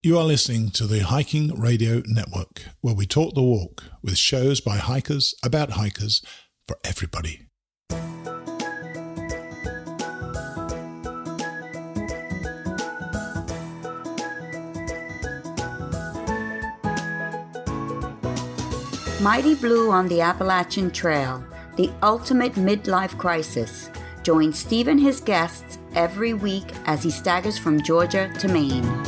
You are listening to the Hiking Radio Network, where we talk the walk with shows by hikers, about hikers, for everybody. Mighty Blue on the Appalachian Trail, the ultimate midlife crisis. Join Steve and his guests every week as he staggers from Georgia to Maine.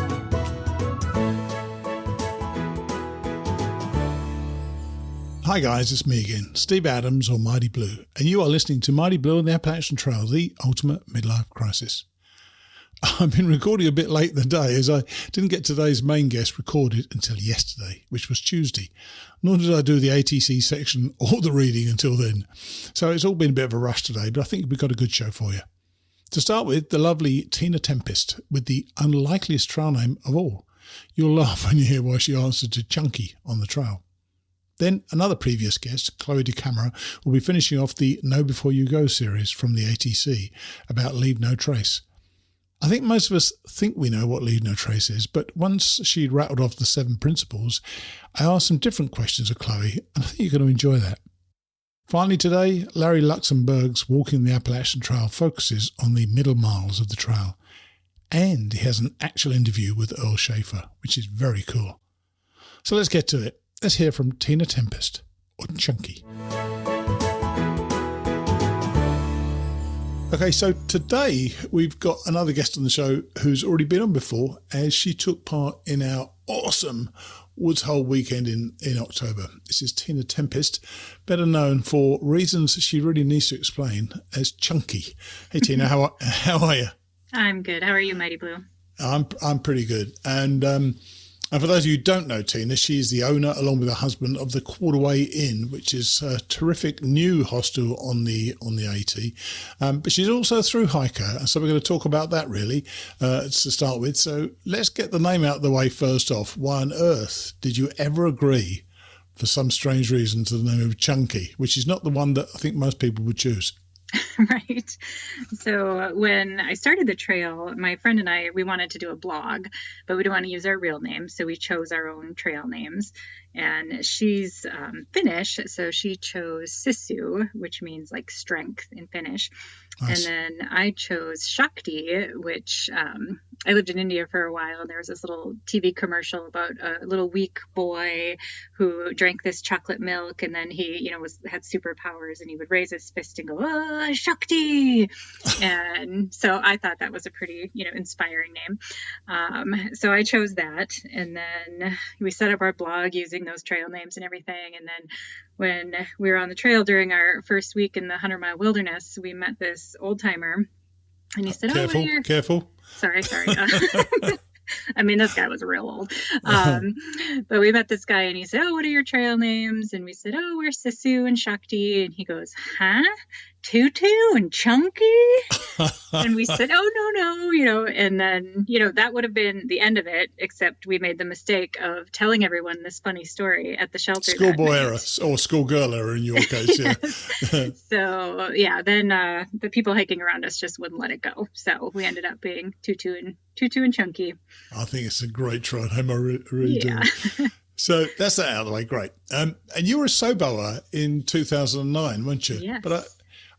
Hi guys, it's me again, Steve Adams or Mighty Blue, and you are listening to Mighty Blue on the Appalachian Trail, the ultimate midlife crisis. I've been recording a bit late in the day as I didn't get today's main guest recorded until yesterday, which was Tuesday. Nor did I do the ATC section or the reading until then. So it's all been a bit of a rush today, but I think we've got a good show for you. To start with, the lovely Tina Tempest with the unlikeliest trail name of all. You'll laugh when you hear why she answered to Chunky on the trail. Then another previous guest, Chloe de Camara, will be finishing off the Know Before You Go series from the ATC about Leave No Trace. I think most of us think we know what Leave No Trace is, but once she'd rattled off the 7 principles, I asked some different questions of Chloe, and I think you're going to enjoy that. Finally today, Larry Luxenburg's Walking the Appalachian Trail focuses on the middle miles of the trail, and he has an actual interview with Earl Schaffer, which is very cool. So let's get to it. Let's hear from Tina Tempest, or Chunky. Okay, so today we've got another guest on the show who's already been on before, as she took part in our awesome Woods Hole weekend in October. This is Tina Tempest, better known for reasons she really needs to explain as Chunky. Hey Tina, how are you? I'm good. How are you, Mighty Blue? I'm pretty good. And for those of you who don't know Tina, she is the owner, along with her husband, of the Quarterway Inn, which is a terrific new hostel on the AT. But she's also a thru-hiker, so we're going to talk about that really to start with. So let's get the name out of the way first off. Why on earth did you ever agree, for some strange reason, to the name of Chunky, which is not the one that I think most people would choose? Right. So when I started the trail, my friend and I, we wanted to do a blog, but we didn't want to use our real names. So we chose our own trail names. And she's Finnish, so she chose Sisu, which means like strength in Finnish. Nice. And then I chose Shakti, which I lived in India for a while. And there was this little TV commercial about a little weak boy who drank this chocolate milk, and then he, had superpowers, and he would raise his fist and go, "Ah, Shakti!" And so I thought that was a pretty, inspiring name. So I chose that, and then we set up our blog using those trail names and everything. And then when we were on the trail during our first week in the 100-mile wilderness, we met this old timer, and he said, Careful. Sorry. I mean, this guy was real old. But we met this guy, and he said, "Oh, what are your trail names?" And we said, "Oh, we're Sisu and Shakti." And he goes, "Huh? Tutu and Chunky?" And we said, "Oh, no. And then, that would have been the end of it, except we made the mistake of telling everyone this funny story at the shelter. Schoolboy error, or schoolgirl error in your case, yeah. So, then the people hiking around us just wouldn't let it go. So we ended up being Tutu and Chunky. I think it's a great try name. I really do. So that's that out of the way. Great. And you were a SOBO in 2009, weren't you? Yes. But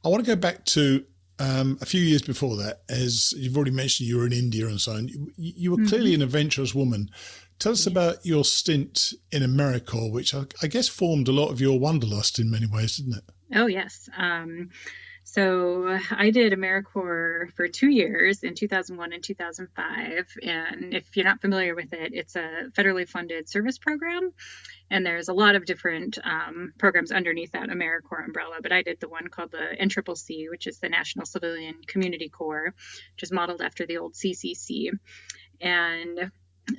I want to go back to a few years before that, as you've already mentioned, you were in India and so on. You were clearly an adventurous woman. Tell us about your stint in America, which I guess formed a lot of your wanderlust in many ways, didn't it? Oh, yes. So I did AmeriCorps for 2 years in 2001 and 2005. And if you're not familiar with it, it's a federally funded service program. And there's a lot of different programs underneath that AmeriCorps umbrella. But I did the one called the NCCC, which is the National Civilian Community Corps, which is modeled after the old CCC. And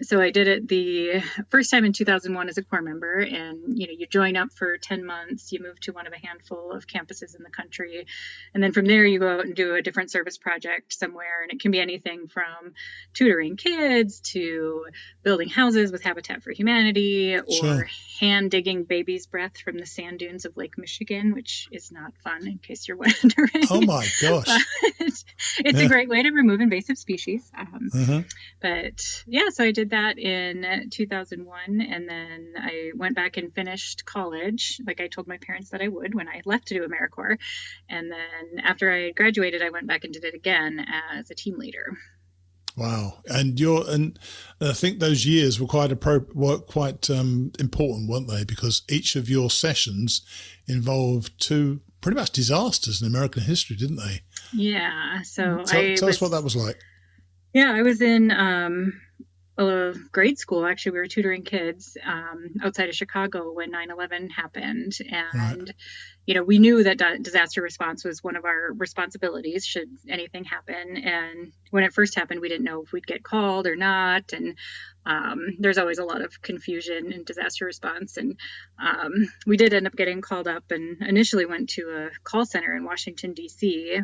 so I did it the first time in 2001 as a Corps member, and you join up for 10 months, you move to one of a handful of campuses in the country, and then from there you go out and do a different service project somewhere, and it can be anything from tutoring kids to building houses with Habitat for Humanity, or hand digging baby's breath from the sand dunes of Lake Michigan, which is not fun in case you're wondering. Oh my gosh. But it's a great way to remove invasive species. But yeah, so I did that in 2001, and then I went back and finished college, like I told my parents that I would when I left to do AmeriCorps. And then after I graduated, I went back and did it again as a team leader. Wow. And I think those years were quite important, weren't they? Because each of your sessions involved two pretty much disasters in American history, didn't they? Yeah. So tell us what that was like. Yeah, I was in a grade school. Actually, we were tutoring kids outside of Chicago when 9/11 happened. And, we knew that disaster response was one of our responsibilities should anything happen. And when it first happened, we didn't know if we'd get called or not. And there's always a lot of confusion in disaster response. And we did end up getting called up and initially went to a call center in Washington, D.C.,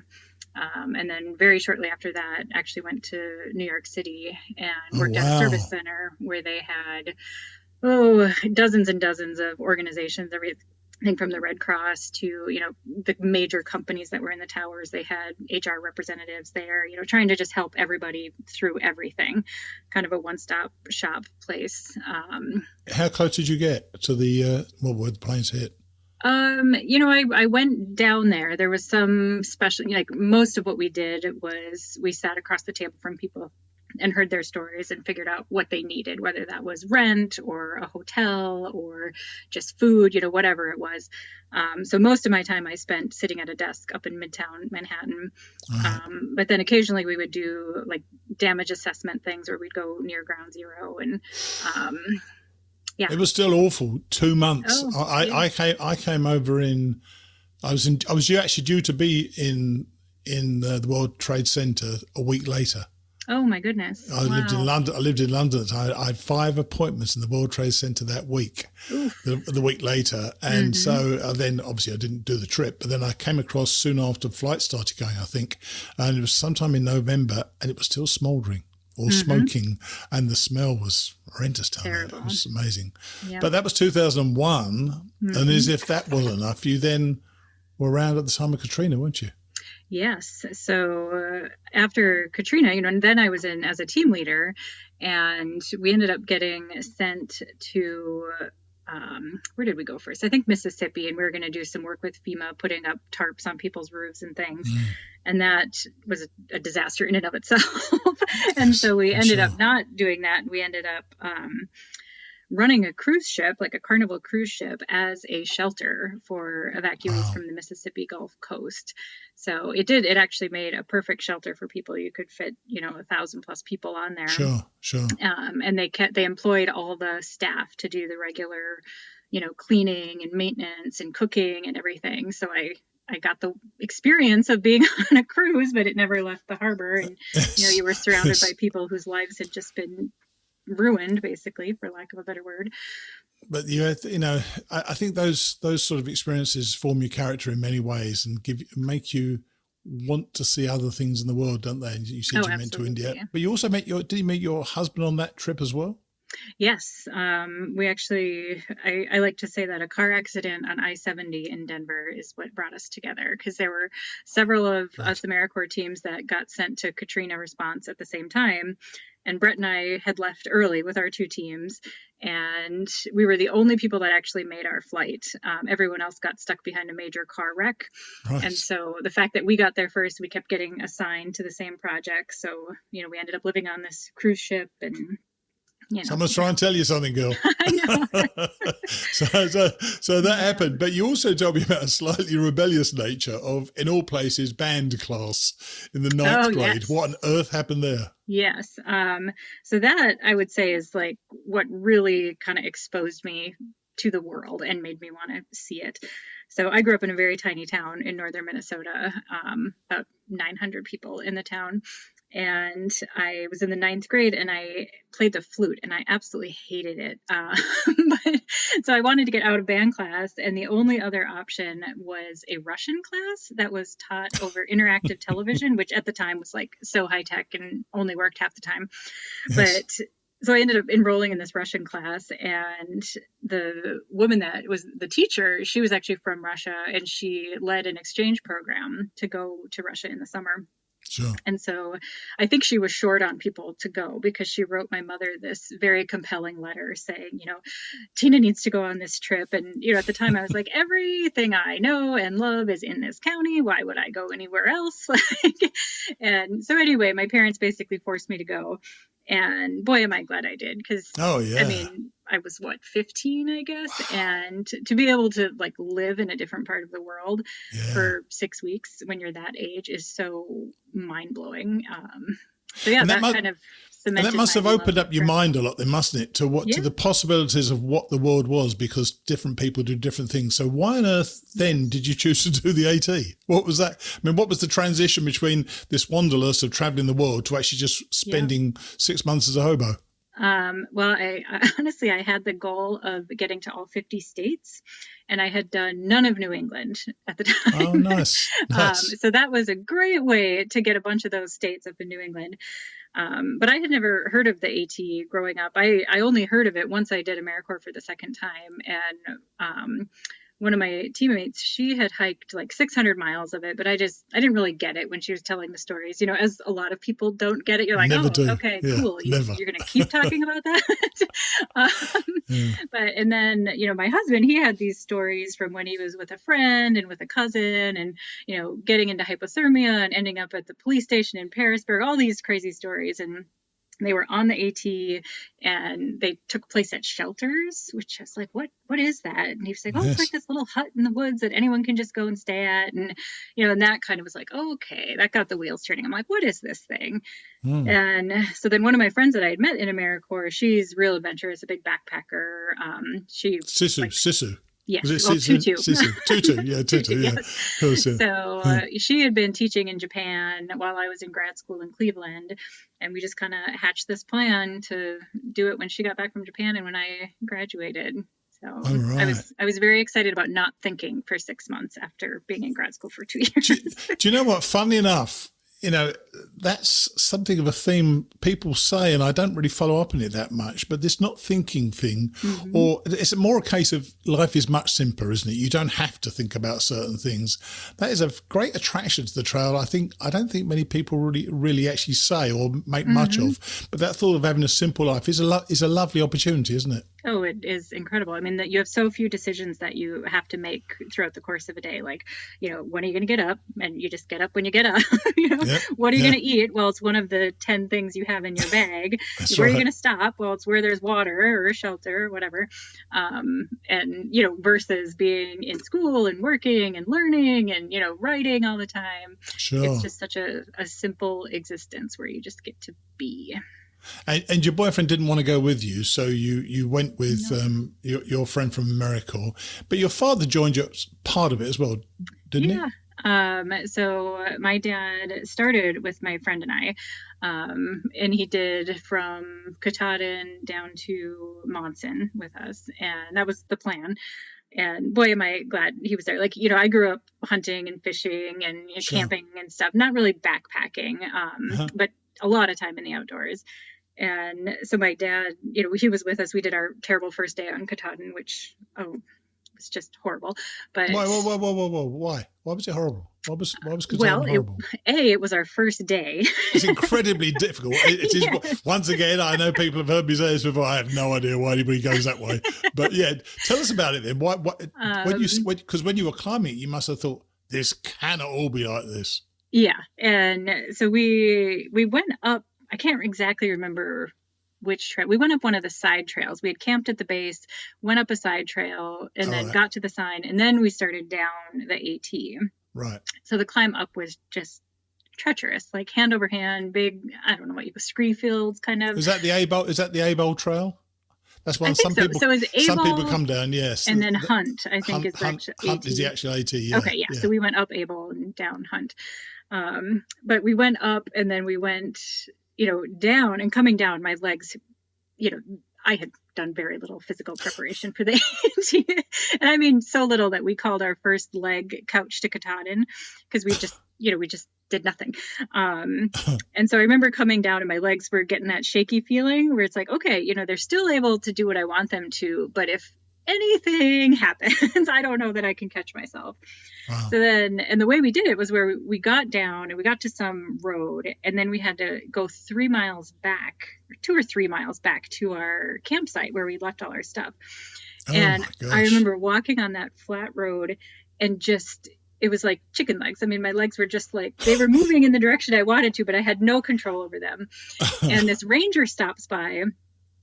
and then very shortly after that, actually went to New York City and worked at a service center where they had, dozens and dozens of organizations, everything from the Red Cross to, the major companies that were in the towers. They had HR representatives there, trying to just help everybody through everything, kind of a one-stop shop place. How close did you get to where the planes hit? I went down there. There was some special, most of what we did was we sat across the table from people and heard their stories and figured out what they needed, whether that was rent or a hotel or just food, whatever it was. So most of my time I spent sitting at a desk up in Midtown Manhattan. But then occasionally we would do like damage assessment things, or we'd go near ground zero and, yeah. It was still awful. 2 months. Oh, I came over I was actually due to be in the World Trade Center a week later. Oh my goodness. I lived in London. I had 5 appointments in the World Trade Center that week, the week later. And so then obviously I didn't do the trip, but then I came across soon after flight started going, I think, and it was sometime in November and it was still smoldering or smoking, and the smell was horrendous down there. It was amazing. Yep. But that was 2001, and as if that wasn't enough, you then were around at the time of Katrina, weren't you? Yes. So after Katrina, and then I was in as a team leader, and we ended up getting sent to, where did we go first? I think Mississippi, and we were going to do some work with FEMA, putting up tarps on people's roofs and things. And that was a disaster in and of itself. And so we ended up not doing that. We ended up running a cruise ship, like a Carnival cruise ship, as a shelter for evacuees from the Mississippi Gulf Coast. So it actually made a perfect shelter for people. You could fit, 1,000+ people on there. Sure. And they employed all the staff to do the regular, cleaning and maintenance and cooking and everything. So I got the experience of being on a cruise, but it never left the harbor. And, you were surrounded by people whose lives had just been ruined, basically, for lack of a better word. But, I think those sort of experiences form your character in many ways and make you want to see other things in the world, don't they? And you said you went to India, but you also did you meet your husband on that trip as well? Yes. We actually, I like to say that a car accident on I-70 in Denver is what brought us together, because there were several of us AmeriCorps teams that got sent to Katrina response at the same time. And Brett and I had left early with our 2 teams, and we were the only people that actually made our flight. Everyone else got stuck behind a major car wreck. Right. And so the fact that we got there first, we kept getting assigned to the same project. So, we ended up living on this cruise ship and someone's trying to tell you something, girl. I know. so that happened. But you also told me about a slightly rebellious nature of, in all places, band class in the 9th grade. Yes. What on earth happened there? Yes. So that, I would say, is like what really kind of exposed me to the world and made me want to see it. So I grew up in a very tiny town in northern Minnesota, about 900 people in the town. And I was in the 9th grade and I played the flute and I absolutely hated it. So I wanted to get out of band class, and the only other option was a Russian class that was taught over interactive television, which at the time was like so high tech and only worked half the time. Yes. But so I ended up enrolling in this Russian class, and the woman that was the teacher, she was actually from Russia, and she led an exchange program to go to Russia in the summer. Sure. And so I think she was short on people to go because she wrote my mother this very compelling letter saying, Tina needs to go on this trip. And, at the time I was like, everything I know and love is in this county. Why would I go anywhere else? And so anyway, my parents basically forced me to go. And boy, am I glad I did. Because, I was 15, I guess. And to be able to live in a different part of the world for 6 weeks when you're that age is so mind blowing. So yeah, that kind of cemented. And that must have opened up your mind a lot then, mustn't it? To the possibilities of what the world was, because different people do different things. So why on earth then did you choose to do the AT? What was that? I mean, what was the transition between this wanderlust of traveling the world to actually just spending 6 months as a hobo? Well, I honestly, I had the goal of getting to all 50 states, and I had done none of New England at the time. Oh, nice. So that was a great way to get a bunch of those states up in New England. But I had never heard of the AT growing up. I only heard of it once I did AmeriCorps for the second time. And one of my teammates, she had hiked 600 miles of it, but I didn't really get it when she was telling the stories. As a lot of people don't get it. You're like, okay, cool. You're going to keep talking about that. And then, my husband, he had these stories from when he was with a friend and with a cousin and, getting into hypothermia and ending up at the police station in Parisburg, all these crazy stories. And they were on the AT and they took place at shelters, which I was like, what is that? And he was like, it's like this little hut in the woods that anyone can just go and stay at. And, and that kind of was like, okay, that got the wheels turning. I'm like, what is this thing? And so then one of my friends that I had met in AmeriCorps, she's real adventurous, a big backpacker. Sisu. Yeah, Tutu. Tutu, yeah. Yes. So she had been teaching in Japan while I was in grad school in Cleveland, and we just kind of hatched this plan to do it when she got back from Japan and when I graduated. So I was very excited about not thinking for 6 months after being in grad school for 2 years. Do you know what? Funny enough, that's something of a theme people say, and I don't really follow up on it that much, but this not thinking thing, or it's more a case of life is much simpler, isn't it? You don't have to think about certain things. That is a great attraction to the trail. I don't think many people really actually say or make much of, but that thought of having a simple life is a lovely opportunity, isn't it? Oh, it is incredible. I mean, that you have so few decisions that you have to make throughout the course of a day. Like, when are you going to get up? And you just get up when you get up. What are you going to eat? Well, it's one of the 10 things you have in your bag. Where are you going to stop? Well, it's where there's water or a shelter or whatever. And, versus being in school and working and learning and, writing all the time. Sure. It's just such a simple existence where you just get to be. And your boyfriend didn't want to go with you, so you went with your friend from AmeriCorps. But your father joined you as part of it as well, didn't he? So my dad started with my friend and I, and he did from Katahdin down to Monson with us, and that was the plan. And boy, am I glad he was there. I grew up hunting and fishing and camping and stuff, not really backpacking, but a lot of time in the outdoors. And so my dad, he was with us. We did our terrible first day on Katahdin, which, was just horrible. But whoa. Why? Why was it horrible? Why was Katahdin horrible? It was our first day. It's incredibly difficult. It is. Once again, I know people have heard me say this before. I have no idea why anybody goes that way. But yeah, tell us about it then. Why because when you were climbing it, you must have thought, this cannot all be like this. Yeah. And so we went up, I can't exactly remember which trail. We went up one of the side trails. We had camped at the base, went up a side trail, and then got to the sign, and then we started down the AT. Right. So the climb up was just treacherous, like hand over hand, big, I don't know what scree fields kind of. Is that the Able Trail? That's one some people. So some people come down, yes. And then Hunt, I think, is the Hunt AT. Is the actual AT. Yeah. Okay, yeah. So we went up Able and down Hunt. But we went up and then we went, down, and coming down, my legs, I had done very little physical preparation for the AT. And I mean, so little that we called our first leg couch to Katahdin because we just did nothing. And so I remember coming down and my legs were getting that shaky feeling where it's like, okay, they're still able to do what I want them to, but if anything happens, I don't know that I can catch myself. Wow. So then, and the way we did it was where we got down and we got to some road, and then we had to go 3 miles back, or 2 or 3 miles back to our campsite where we left all our stuff. And I remember walking on that flat road and just, it was like chicken legs. I mean, my legs were just like, they were moving in the direction I wanted to, but I had no control over them. And this ranger stops by,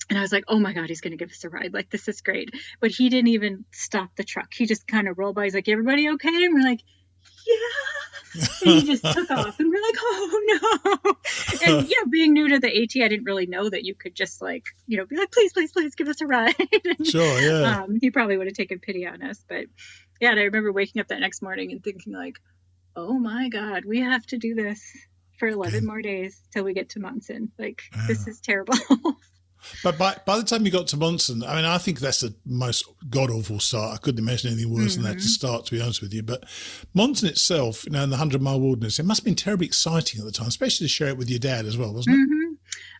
and I was like, oh my God, he's going to give us a ride. Like, this is great. But he didn't even stop the truck. He just kind of rolled by. He's like, everybody okay? And we're like, yeah. And he just took off, and we're like, oh no. And yeah, being new to the AT, I didn't really know that you could just like, be like, please, please, please give us a ride. And, sure, yeah. He probably would have taken pity on us. But yeah, and I remember waking up that next morning and thinking like, oh my God, we have to do this for 11 more days till we get to Monson. Like, this is terrible. But by the time you got to Monson, I mean, I think that's the most god-awful start. I couldn't imagine anything worse than that to start, to be honest with you. But Monson itself, in the 100-mile wilderness, it must have been terribly exciting at the time, especially to share it with your dad as well, wasn't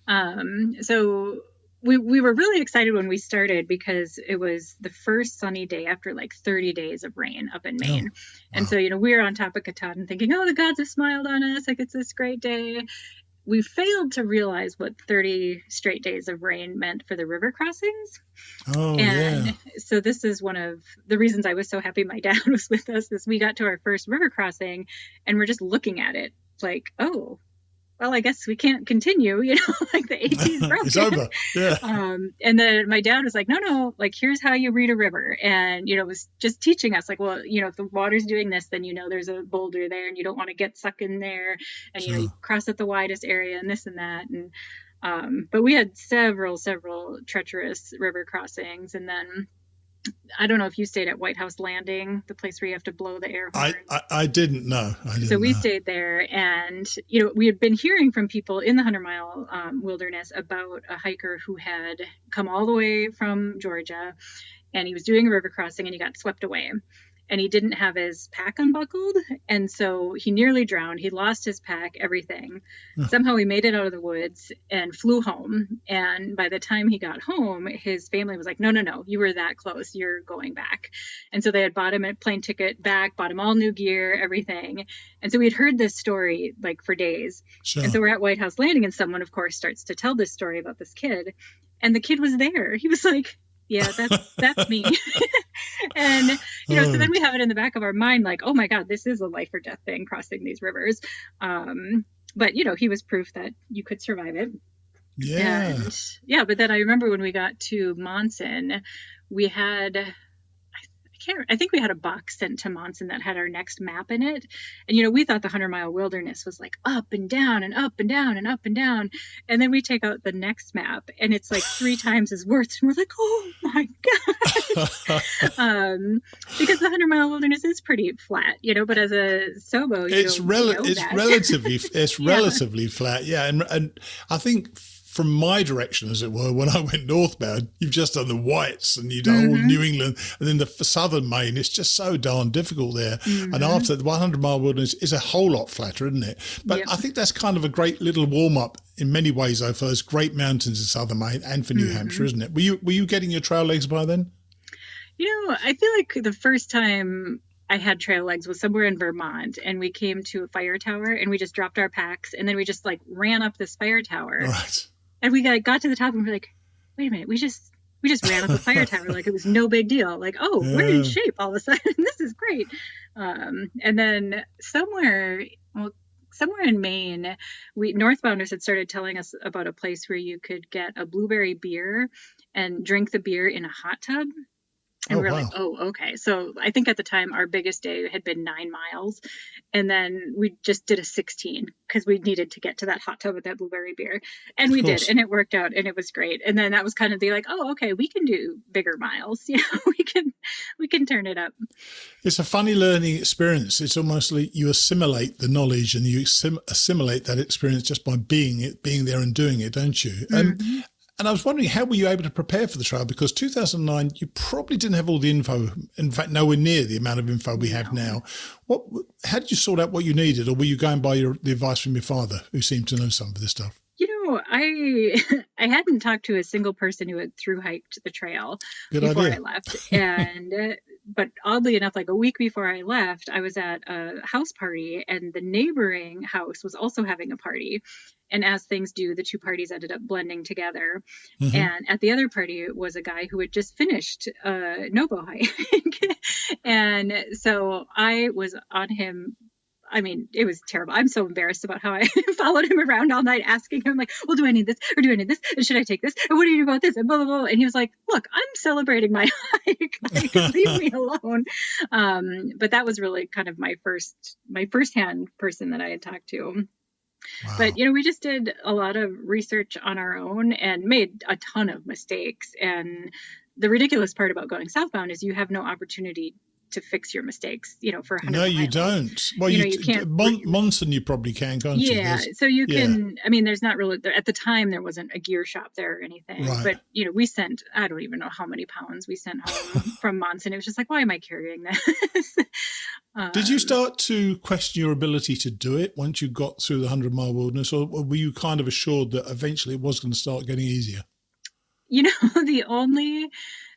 it? So we were really excited when we started because it was the first sunny day after like 30 days of rain up in Maine. Oh, wow. And so, we were on top of Katahdin thinking, oh, the gods have smiled on us. Like, it's this great day. We failed to realize what 30 straight days of rain meant for the river crossings. Oh, and yeah. So this is one of the reasons I was so happy my dad was with us, is we got to our first river crossing and we're just looking at it like, oh, well, I guess we can't continue, like the AT is broken. It's over. Yeah. And then my dad was like, no, like, here's how you read a river. And, was just teaching us like, well, if the water's doing this, then, there's a boulder there and you don't want to get sucked in there. And, you cross at the widest area and this and that. And, but we had several treacherous river crossings. And then I don't know if you stayed at White House Landing, the place where you have to blow the air horn. I didn't know. So we stayed there, and we had been hearing from people in the 100-mile wilderness about a hiker who had come all the way from Georgia, and he was doing a river crossing, and he got swept away. And he didn't have his pack unbuckled, and so he nearly drowned. He lost his pack, everything. Somehow he made it out of the woods and flew home. And by the time he got home, his family was like, no, you were that close. You're going back. And so they had bought him a plane ticket back, bought him all new gear, everything. And so we had heard this story like for days. Sure. And so we're at White House Landing, and someone, of course, starts to tell this story about this kid. And the kid was there. He was like, yeah, that's me. And, so then we have it in the back of our mind, like, oh my God, this is a life or death thing, crossing these rivers. But, he was proof that you could survive it. Yeah. And, but then I remember when we got to Monson, we had, I think we had a box sent to Monson that had our next map in it. And, we thought the 100-mile wilderness was like up and down and up and down and up and down. And then we take out the next map and it's like 3 times as worse. And we're like, oh my God. Because the 100-mile wilderness is pretty flat, but as a SOBO, it's relatively flat. Yeah. And I think from my direction, as it were, when I went northbound, you've just done the Whites and you've done all New England, and then the southern Maine, it's just so darn difficult there. And after the 100-mile wilderness is a whole lot flatter, isn't it? But I think that's kind of a great little warm-up in many ways, though, for those great mountains in southern Maine and for New Hampshire, isn't it? Were you getting your trail legs by then? I feel like the first time I had trail legs was somewhere in Vermont, and we came to a fire tower and we just dropped our packs and then we just like ran up this fire tower. Right. And we got to the top and we're like, wait a minute, we just ran up a fire tower like it was no big deal. Like, oh, we're in shape all of a sudden. This is great. And then somewhere in Maine, Northbounders had started telling us about a place where you could get a blueberry beer and drink the beer in a hot tub. And we're like, oh, okay. So I think at the time our biggest day had been 9 miles. And then we just did a 16 because we needed to get to that hot tub with that blueberry beer. And we did. And it worked out and it was great. And then that was kind of like, oh, okay, we can do bigger miles. We can turn it up. It's a funny learning experience. It's almost like you assimilate the knowledge and you assimilate that experience just by being there and doing it, don't you? And I was wondering, how were you able to prepare for the trial? Because 2009, you probably didn't have all the info. In fact, nowhere near the amount of info we have now. How did you sort out what you needed? Or were you going by the advice from your father, who seemed to know some of this stuff? I I hadn't talked to a single person who had thru hiked the trail Good before idea. I left. And but oddly enough, like a week before I left, I was at a house party, and the neighboring house was also having a party. And as things do, the two parties ended up blending together. Mm-hmm. And at the other party was a guy who had just finished a Nobo hike. And so I was on him. I mean, it was terrible. I'm so embarrassed about how I followed him around all night asking him, like, well, do I need this? Or do I need this? And should I take this? And what do you do about this? And blah, blah, blah. And he was like, look, I'm celebrating my hike. Like, leave me alone. But that was really kind of my firsthand person that I had talked to. Wow. But, we just did a lot of research on our own and made a ton of mistakes. And the ridiculous part about going southbound is you have no opportunity to fix your mistakes, for 100 No, you miles. don't. Well, you can't. Monson, you probably can't you? Yeah, so you can. I mean, there's not really at the time there wasn't a gear shop there or anything. Right. But we sent. I don't even know how many pounds we sent home from Monson. It was just like, why am I carrying this? Did you start to question your ability to do it once you got through the 100-mile wilderness, or were you kind of assured that eventually it was going to start getting easier?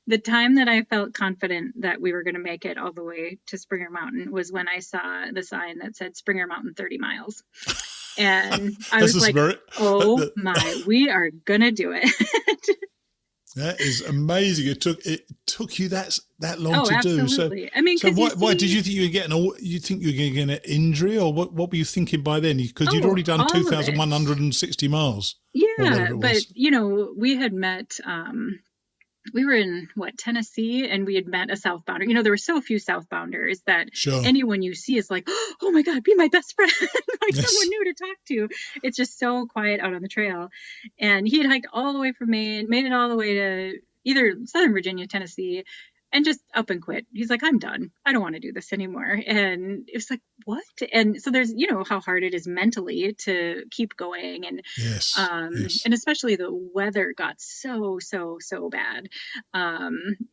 The time that I felt confident that we were going to make it all the way to Springer Mountain was when I saw the sign that said Springer Mountain 30 miles. And I was like, oh my, we are going to do it. That is amazing. It took you that long to absolutely. do. So, I mean, so why did you think you were getting you think you were going to get an injury, or what were you thinking by then? Because you'd already done 2,160 miles. Yeah, but we had met. We were in Tennessee, and we had met a southbounder. There were so few southbounders that anyone you see is like, oh my God, be my best friend. Like someone new to talk to. It's just so quiet out on the trail. And he had hiked all the way from Maine, made it all the way to either Southern Virginia, Tennessee, and just up and quit. He's like, I'm done. I don't want to do this anymore. And it was like, what? And so there's, how hard it is mentally to keep going. And, yes. And especially the weather got so bad.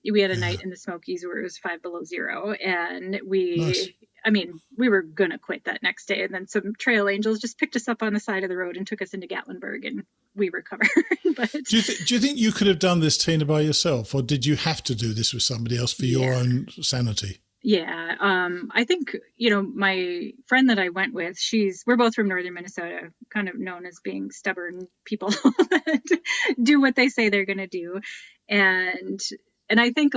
We had a night in the Smokies where it was 5 below zero, and we were going to quit that next day. And then some trail angels just picked us up on the side of the road and took us into Gatlinburg, and we recovered. But do you think you could have done this, Tina, by yourself, or did you have to do this with somebody else for your own sanity? Yeah. I think, my friend that I went with, we're both from northern Minnesota, kind of known as being stubborn people that do what they say they're going to do. And I think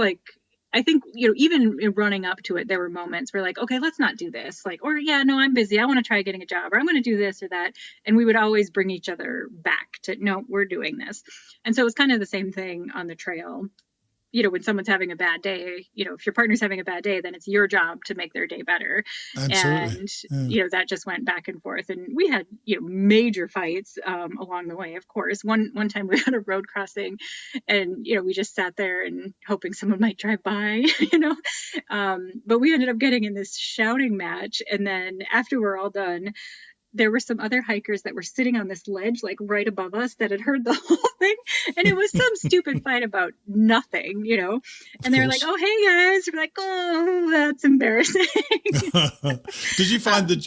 even running up to it, there were moments where like, okay, let's not do this. Like, or yeah, no, I'm busy. I want to try getting a job, or I'm going to do this or that. And we would always bring each other back to, no, we're doing this. And so it was kind of the same thing on the trail. When someone's having a bad day, if your partner's having a bad day, then it's your job to make their day better. Absolutely. And, that just went back and forth. And we had, major fights along the way, of course. One time we had a road crossing, and, we just sat there and hoping someone might drive by, But we ended up getting in this shouting match. And then after we're all done, there were some other hikers that were sitting on this ledge, like right above us, that had heard the whole thing. And it was some stupid fight about nothing, and they were like, oh, hey guys. We're like, oh, that's embarrassing. Did you find did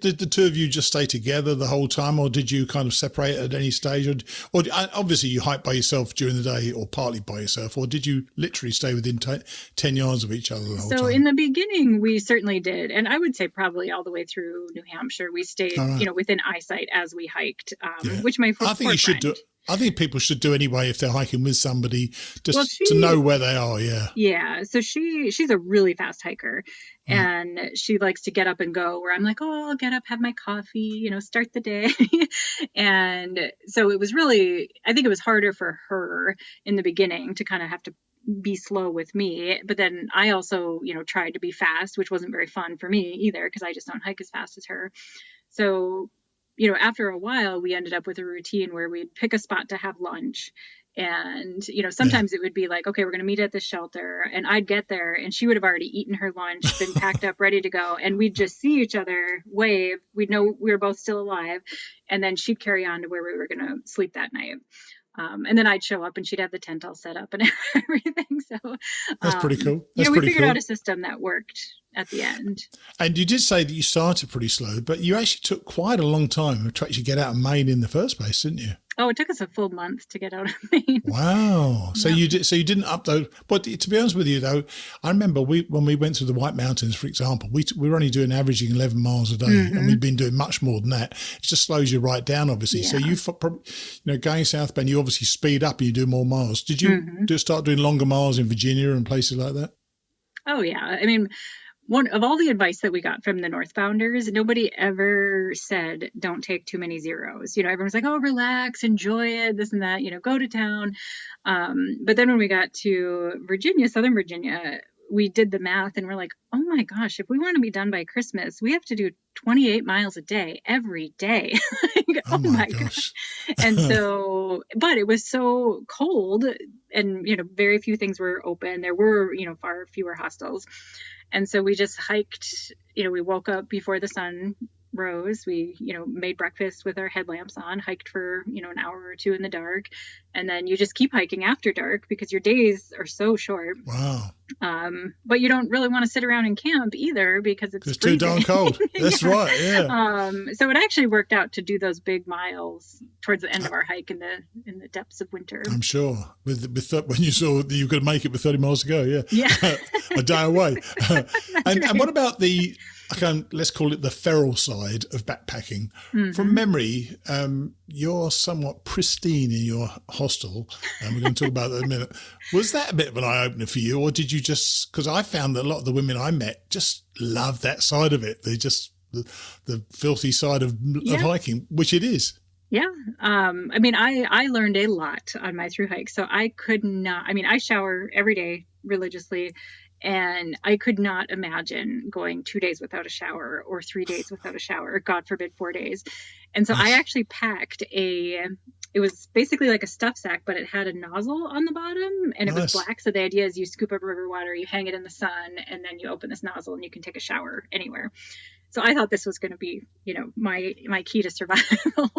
the two of you just stay together the whole time, or did you kind of separate at any stage? Or obviously you hiked by yourself during the day, or partly by yourself, or did you literally stay within 10 yards of each other the whole time? So in the beginning, we certainly did. And I would say probably all the way through New Hampshire, we stayed, within eyesight as we hiked, which my I think you should do. I think people should do anyway if they're hiking with somebody, just to know where they are. Yeah. Yeah. So she's a really fast hiker, and she likes to get up and go, where I'm like, oh, I'll get up, have my coffee, start the day. And so it was really, I think it was harder for her in the beginning to kind of have to be slow with me. But then I also, tried to be fast, which wasn't very fun for me either, because I just don't hike as fast as her. So, after a while, we ended up with a routine where we'd pick a spot to have lunch. And, sometimes it would be like, okay, we're going to meet at the shelter. And I'd get there, and she would have already eaten her lunch, been packed up, ready to go. And we'd just see each other, wave. We'd know we were both still alive. And then she'd carry on to where we were going to sleep that night. And then I'd show up, and she'd have the tent all set up and everything. So that's pretty cool. We figured out a system that worked at the end. And you did say that you started pretty slow, but you actually took quite a long time to actually get out of Maine in the first place, didn't you? Oh, it took us a full month to get out of Maine. Wow. So Yeah. you did. So you didn't upload. But to be honest with you, though, I remember when we went through the White Mountains, for example, we were only doing averaging 11 miles a day, and we've been doing much more than that. It just slows you right down, obviously. Yeah. So you know, going southbound, you obviously speed up and you do more miles. Did you start doing longer miles in Virginia and places like that? Oh, yeah. I mean, one of all the advice that we got from the northbounders, nobody ever said, don't take too many zeros. You know, everyone's like, oh, relax, enjoy it, this and that, you know, go to town. But then when we got to Virginia, Southern Virginia, we did the math and we're like, oh my gosh, if we want to be done by Christmas, we have to do 28 miles a day every day. Like, Oh my gosh. And so, but it was so cold and, you know, very few things were open. There were, you know, far fewer hostels. And so we just hiked, you know, we woke up before the sun rose. We, you know, made breakfast with our headlamps on, hiked for, you know, an hour or two in the dark. And then you just keep hiking after dark because your days are so short. Wow. But you don't really want to sit around and camp either because it's too darn cold. That's Yeah. right. Yeah. So it actually worked out to do those big miles towards the end of our hike in the depths of winter. I'm sure. When you saw that you could make it with 30 miles to go, yeah. Yeah. A day away. And what about let's call it the feral side of backpacking? From memory, you're somewhat pristine in your hostel, and we're going to talk about that in a minute. Was that a bit of an eye-opener for you, or did you just, because I found that a lot of the women I met just love that side of it. They just, the filthy side of hiking, which it is. Yeah. I mean, I learned a lot on my thru hike. So I could not, I mean, I shower every day religiously, and I could not imagine going 2 days without a shower or 3 days without a shower, or God forbid 4 days. And so I actually packed it was basically like a stuff sack, but it had a nozzle on the bottom and it was black. So the idea is you scoop up river water, you hang it in the sun, and then you open this nozzle and you can take a shower anywhere. So I thought this was going to be, you know, my key to survival.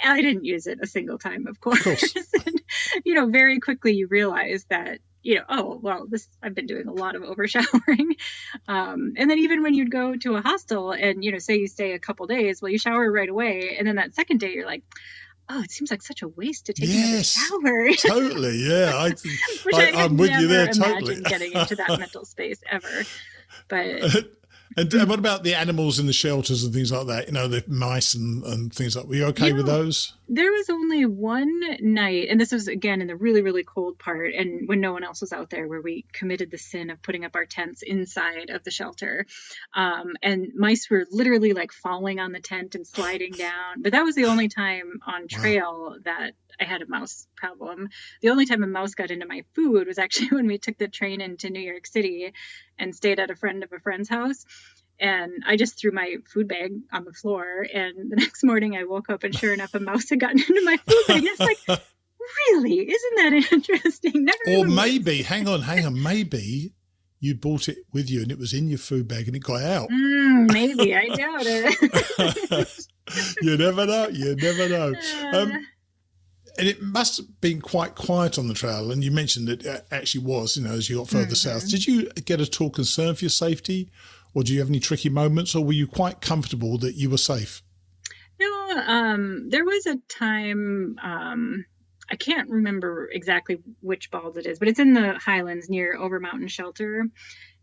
I didn't use it a single time, of course. And, you know, very quickly you realize that, you know, oh, well, I've been doing a lot of over showering. And then even when you'd go to a hostel and, you know, say you stay a couple days, well, you shower right away. And then that second day you're like, oh, it seems like such a waste to take another shower. Totally, yeah. I'm with you there, totally. Getting into that mental space ever. But and what about the animals in the shelters and things like that? You know, the mice and things like that. Were you okay with those? There was only one night, and this was, again, in the really, really cold part, and when no one else was out there, where we committed the sin of putting up our tents inside of the shelter. And mice were literally like falling on the tent and sliding down. But that was the only time on trail that I had a mouse problem. The only time a mouse got into my food was actually when we took the train into New York City and stayed at a friend of a friend's house. And I just threw my food bag on the floor. And the next morning I woke up and sure enough, a mouse had gotten into my food bag. It's like, really? Isn't that interesting? Or maybe, hang on, maybe you brought it with you and it was in your food bag and it got out. Maybe, I doubt it. You never know. And it must have been quite quiet on the trail. And you mentioned it actually was, you know, as you got further south. Did you get at all concern for your safety? Or do you have any tricky moments? Or were you quite comfortable that you were safe? No, there was a time, I can't remember exactly which balls it is, but it's in the Highlands near Over Mountain Shelter.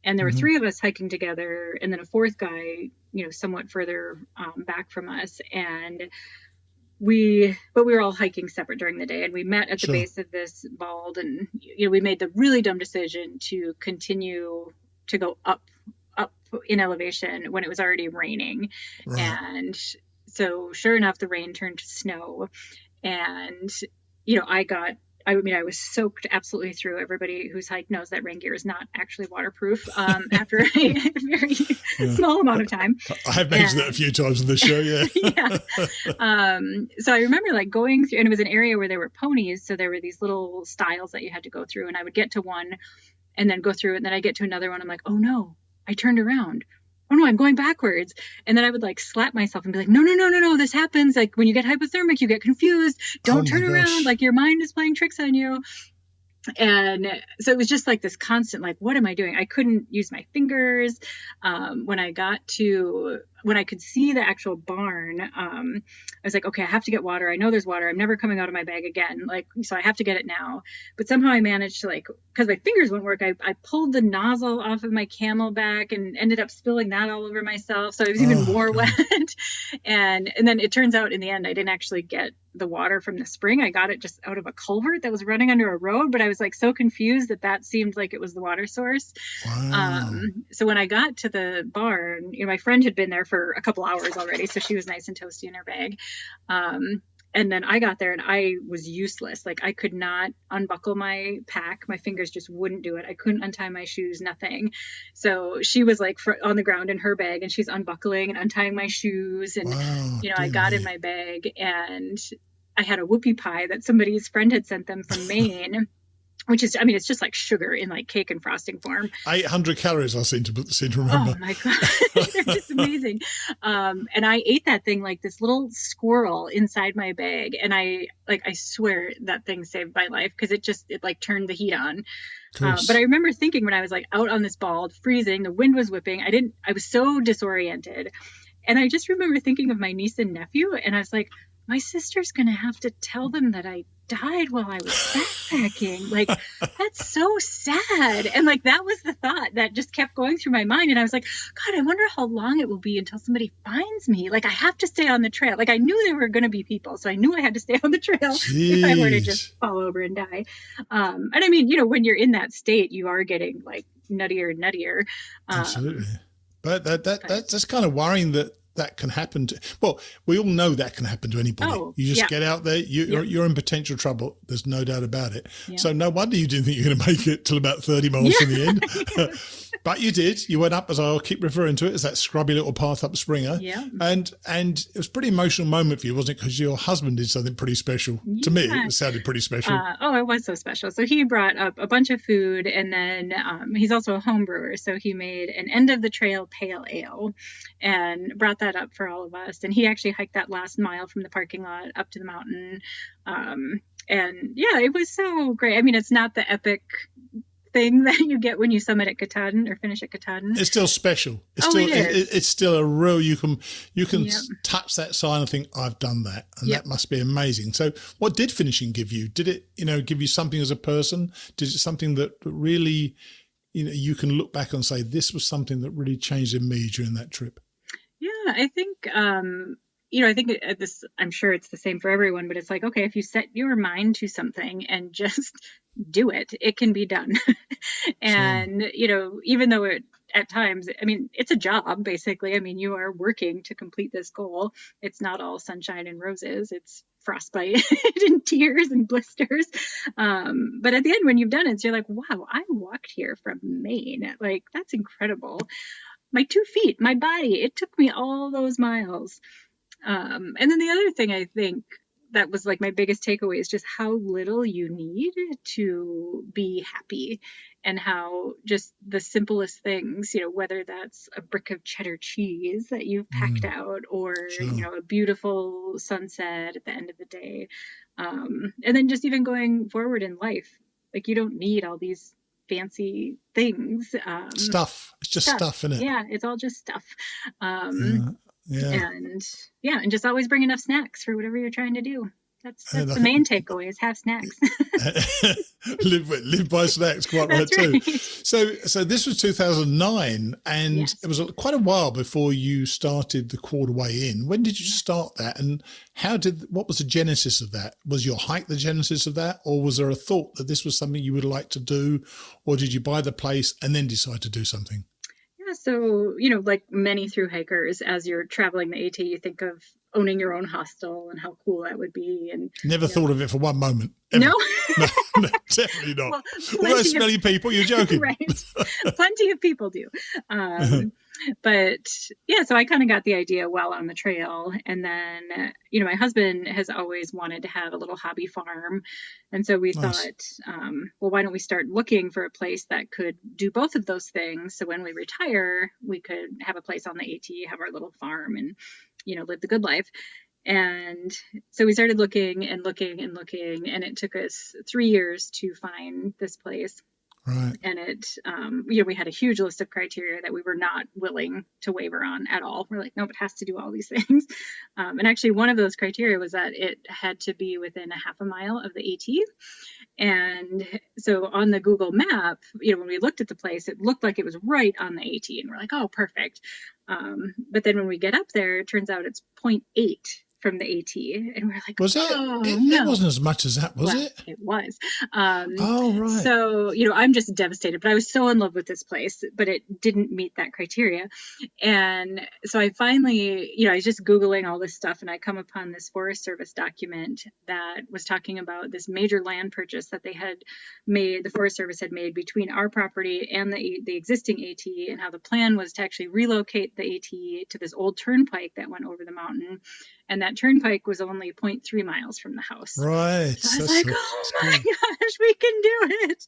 And there were three of us hiking together, and then a fourth guy, you know, somewhat further back from us. And we were all hiking separate during the day, and we met at the base of this bald, and, you know, we made the really dumb decision to continue to go up in elevation when it was already raining. Right. And so sure enough, the rain turned to snow, and, you know, I was soaked absolutely through. Everybody who's hiked knows that rain gear is not actually waterproof after a very small amount of time. I have mentioned that a few times in the show, So I remember like going through, and it was an area where there were ponies. So there were these little stiles that you had to go through, and I would get to one and then go through it. And then I get to another one. I'm like, oh no, I turned around. Oh no, I'm going backwards. And then I would like slap myself and be like, no, this happens. Like when you get hypothermic, you get confused. Don't turn around. Like your mind is playing tricks on you. And so it was just like this constant, like, what am I doing? I couldn't use my fingers. When I got to when I could see the actual barn, I was like, okay, I have to get water. I know there's water. I'm never coming out of my bag again. Like, so I have to get it now. But somehow I managed to, like, because my fingers wouldn't work, I pulled the nozzle off of my Camelback and ended up spilling that all over myself. So it was even more wet. And then it turns out in the end, I didn't actually get the water from the spring. I got it just out of a culvert that was running under a road, but I was like so confused that seemed like it was the water source. Wow. So when I got to the barn, my friend had been there for a couple hours already, so she was nice and toasty in her bag. And then I got there and I was useless. Like, I could not unbuckle my pack. My fingers just wouldn't do it. I couldn't untie my shoes, nothing. So she was like on the ground in her bag, and she's unbuckling and untying my shoes. And, I got in my bag, and I had a whoopie pie that somebody's friend had sent them from Maine. Which is, it's just like sugar in like cake and frosting form. 800 calories, I seem to remember. Oh my God. They're just amazing. And I ate that thing like this little squirrel inside my bag. And I swear that thing saved my life, because it like turned the heat on. But I remember thinking when I was like out on this bald, freezing, the wind was whipping. I was so disoriented. And I just remember thinking of my niece and nephew. And I was like, my sister's going to have to tell them that I died while I was backpacking. Like, that's so sad. And like, that was the thought that just kept going through my mind. And I was like, God, I wonder how long it will be until somebody finds me. Like, I have to stay on the trail. Like, I knew there were going to be people, so I knew I had to stay on the trail if I were to just fall over and die. And I mean, when you're in that state, you are getting like nuttier and nuttier. Absolutely. But that's kind of worrying that can happen to, well, we all know that can happen to anybody. You just get out there, you're in potential trouble. There's no doubt about it. Yeah. So no wonder you didn't think you were going to make it till about 30 miles from the end. But you did. You went up, as I'll keep referring to it, as that scrubby little path up Springer. Yeah. And it was a pretty emotional moment for you, wasn't it? Because your husband did something pretty special. To me, it sounded pretty special. It was so special. So he brought up a bunch of food, and then he's also a home brewer. So he made an end of the trail pale ale and brought that up for all of us. And he actually hiked that last mile from the parking lot up to the mountain. And yeah, it was so great. I mean, it's not the epic thing that you get when you summit at Katahdin or finish at Katahdin. It's still special. It's still a real, you can touch that sign and think, I've done that. And that must be amazing. So what did finishing give you? Did it, give you something as a person? Did it something that really, you can look back and say, this was something that really changed in me during that trip? Yeah, I think, I think this, I'm sure it's the same for everyone, but it's like, okay, if you set your mind to something and just do it, it can be done. And, even though at times, it's a job, basically. You are working to complete this goal. It's not all sunshine and roses. It's frostbite and tears and blisters. But at the end, when you've done it, you're like, wow, I walked here from Maine. Like, that's incredible. My 2 feet, my body, it took me all those miles. And then the other thing I think that was like my biggest takeaway is just how little you need to be happy, and how just the simplest things, whether that's a brick of cheddar cheese that you've packed out, or, a beautiful sunset at the end of the day. And then just even going forward in life, like, you don't need all these fancy things. Stuff. It's just stuff, isn't it? Yeah, it's all just stuff. And just always bring enough snacks for whatever you're trying to do. That's the main takeaway, is have snacks. live by snacks, quite right too. So this was 2009, and it was quite a while before you started the Quarterway Inn. When did you start that, and what was the genesis of that? Was your hike the genesis of that, or was there a thought that this was something you would like to do, or did you buy the place and then decide to do something? So, like many thru-hikers, as you're traveling the AT, you think of owning your own hostel and how cool that would be. And never thought of it for one moment. Ever. No? no, definitely not. All those smelly people, you're joking. Right. Plenty of people do. But yeah, so I kind of got the idea while on the trail. And then, my husband has always wanted to have a little hobby farm. And so we thought, why don't we start looking for a place that could do both of those things? So when we retire, we could have a place on the AT, have our little farm, and, live the good life. And so we started looking and looking and looking, and it took us 3 years to find this place. Right. And it, we had a huge list of criteria that we were not willing to waver on at all. We're like, nope, it has to do all these things. And actually, one of those criteria was that it had to be within a half a mile of the AT. And so on the Google map, when we looked at the place, it looked like it was right on the AT. And we're like, oh, perfect. But then when we get up there, it turns out it's 0.8 from the AT, and we're like, was it? Oh, it wasn't as much as that, was it? It was. Oh, right. So, I'm just devastated, but I was so in love with this place, but it didn't meet that criteria. And so I finally, I was just Googling all this stuff, and I come upon this Forest Service document that was talking about this major land purchase that they had made, the Forest Service had made between our property and the existing AT, and how the plan was to actually relocate the AT to this old turnpike that went over the mountain. And that turnpike was only 0.3 miles from the house. Right. So I was like, oh my gosh, we can do it.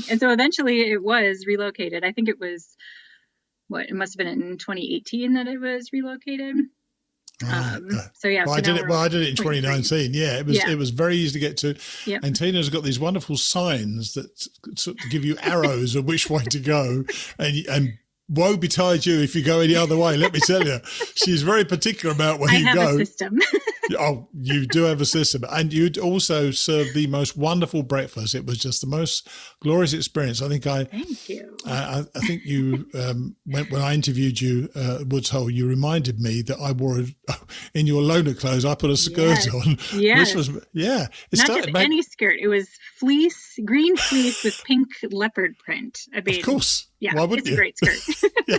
And so eventually it was relocated. I think it was, it must have been in 2018 that it was relocated. Right. So yeah. Well, I did it in 2019. Yeah, it was very easy to get to. Yep. And Tina's got these wonderful signs that sort of give you arrows of which way to go, and woe betide you if you go any other way. Let me tell you, she's very particular about where you go. I have a system. Oh, you do have a system. And you'd also serve the most wonderful breakfast. It was just the most glorious experience. Thank you. I think you, when I interviewed you at Woods Hole, you reminded me that I wore, in your loner clothes, I put a skirt on. Yes. Which was, yeah. Not just any skirt. It was green fleece with pink leopard print. Of course. Yeah, why wouldn't it's a great skirt. Yeah,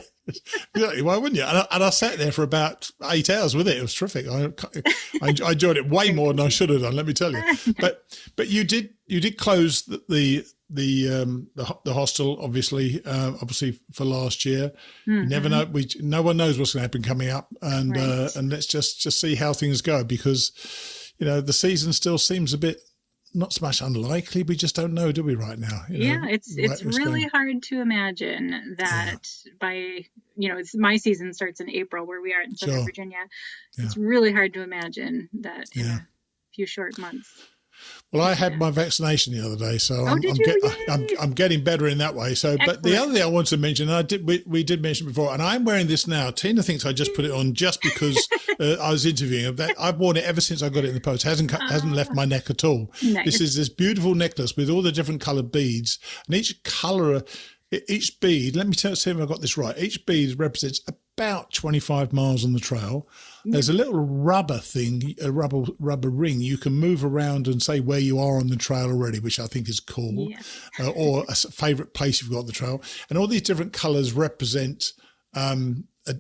exactly. Why wouldn't you? And I sat there for about 8 hours with it. It was terrific. I enjoyed it way more than I should have done. Let me tell you. But you did close the hostel, obviously for last year. Mm-hmm. You never know. No one knows what's going to happen coming up, and right. And let's just see how things go, because the season still seems a bit. Not so much unlikely, we just don't know, do we, right now? It's really hard to imagine that by, my season starts in April where we are in Southern Virginia. So it's really hard to imagine that in a few short months. Well, I had my vaccination the other day, so I'm getting better in that way. So, Excellent. But the other thing I wanted to mention, and we did mention before, and I'm wearing this now. Tina thinks I just put it on just because I was interviewing her. I've worn it ever since I got it in the post. Hasn't left my neck at all. Nice. This is this beautiful necklace with all the different coloured beads, and each bead. Let me see if I got this right. Each bead represents about 25 miles on the trail. There's a little rubber thing, a rubber ring. You can move around and say where you are on the trail already, which I think is cool, or a favourite place you've got on the trail. And all these different colours represent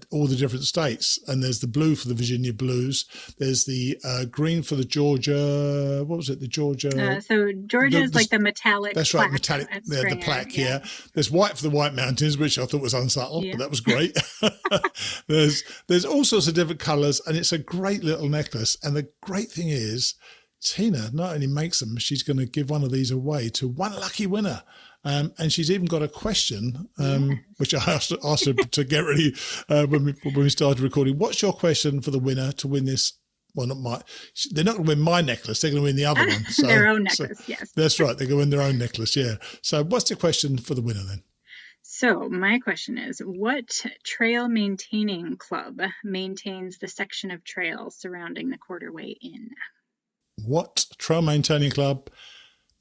all the different states. And there's the blue for the Virginia Blues. There's the green for the Georgia. What was it? The Georgia. So Georgia is like the metallic. That's right, metallic. The plaque. Yeah. There's white for the White Mountains, which I thought was unsubtle, but that was great. There's all sorts of different colours, and it's a great little necklace. And the great thing is, Tina not only makes them, she's going to give one of these away to one lucky winner. And she's even got a question, which I asked her to get ready when we started recording. What's your question for the winner to win this? Well, they're not going to win my necklace. They're going to win the other one. So, their own necklace, yes. That's right. They're going to win their own necklace, yeah. So what's the question for the winner then? So my question is, what trail maintaining club maintains the section of trail surrounding the Quarterway Inn? What trail maintaining club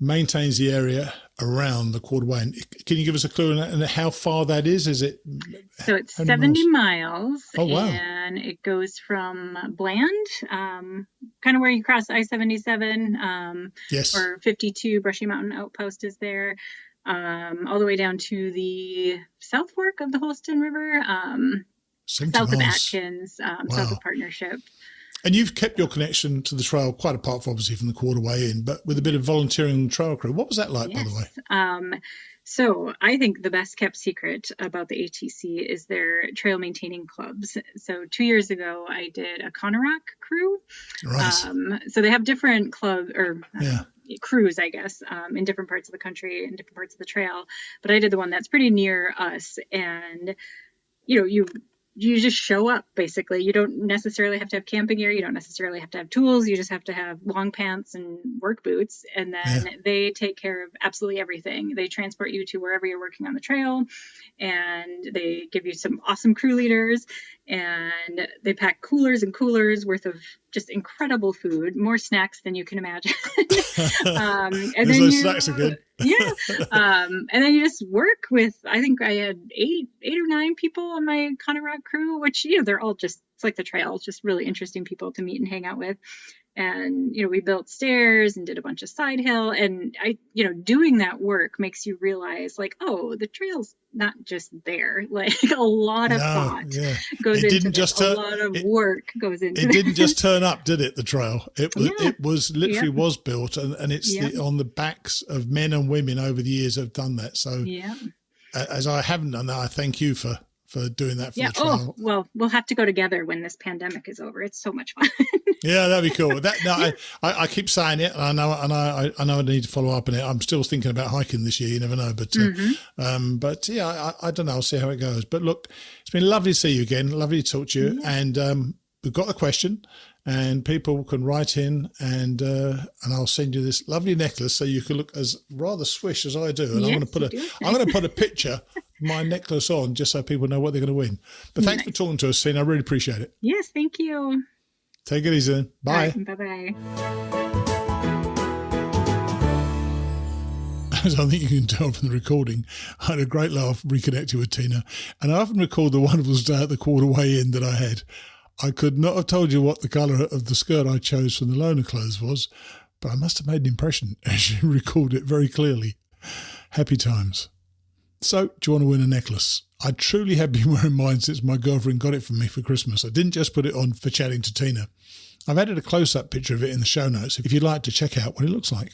maintains the area around the Quarterway Inn? Can you give us a clue on how far that is? Is it? So it's 70 miles. Oh, wow. And it goes from Bland, kind of where you cross I-77, yes, or 52 Brushy Mountain Outpost is there, all the way down to the South Fork of the Holston River, south of Atkins, south of Partnership. And you've kept your connection to the trail, quite apart from obviously from the Quarterway Inn, but with a bit of volunteering on the trail crew. What was that like, by the way? So I think the best kept secret about the ATC is their trail maintaining clubs. So 2 years ago, I did a Conarock crew. Right. So they have different crews, I guess, in different parts of the country and different parts of the trail. But I did the one that's pretty near us. And, you you just show up, basically. You don't necessarily have to have camping gear. You don't necessarily have to have tools. You just have to have long pants and work boots. And then they take care of absolutely everything. They transport you to wherever you're working on the trail, and they give you some awesome crew leaders, and they pack coolers and coolers worth of just incredible food, more snacks than you can imagine. And then snacks are good. Yeah. And then you just work with, I think I had eight or nine people on my Camara crew, which, they're all just, it's like the trail, just really interesting people to meet and hang out with. And, we built stairs and did a bunch of side hill. And doing that work makes you realize, like, oh, the trail's not just there. Like, a lot of thought goes into this. A lot of work goes into it. It didn't just turn up, did it, the trail? It was literally was built, and it's on the backs of men and women over the years have done that. So as I haven't done that, I thank you for doing that for the trail. Oh, well, we'll have to go together when this pandemic is over. It's so much fun. Yeah, that'd be cool. I keep saying it, and I know I need to follow up on it. I'm still thinking about hiking this year. You never know, but I don't know. I'll see how it goes. But look, it's been lovely to see you again. Lovely to talk to you. Yeah. And we've got a question, and people can write in, and I'll send you this lovely necklace so you can look as rather swish as I do. And I'm going to put a picture of my necklace on just so people know what they're going to win. But thanks for talking to us, Tina. I really appreciate it. Yes, thank you. Take it easy then. Bye. Right, bye-bye. As I think you can tell from the recording, I had a great laugh reconnecting with Tina. And I often recall the wonderful stay at the Quarterway Inn that I had. I could not have told you what the colour of the skirt I chose from the loaner clothes was, but I must have made an impression as she recalled it very clearly. Happy times. So, do you want to win a necklace? I truly have been wearing mine since my girlfriend got it for me for Christmas. I didn't just put it on for chatting to Tina. I've added a close-up picture of it in the show notes if you'd like to check out what it looks like.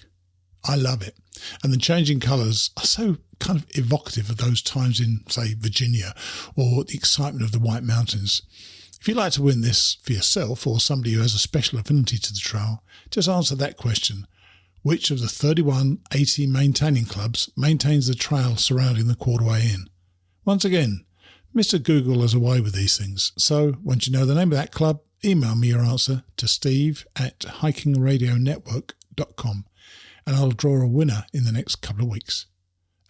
I love it. And the changing colours are so kind of evocative of those times in, say, Virginia, or the excitement of the White Mountains. If you'd like to win this for yourself or somebody who has a special affinity to the trail, just answer that question. Which of the 31 AT maintaining clubs maintains the trail surrounding the Quarterway Inn? Once again, Mr. Google is away with these things. So once you know the name of that club, email me your answer to steve@hikingradionetwork.com and I'll draw a winner in the next couple of weeks.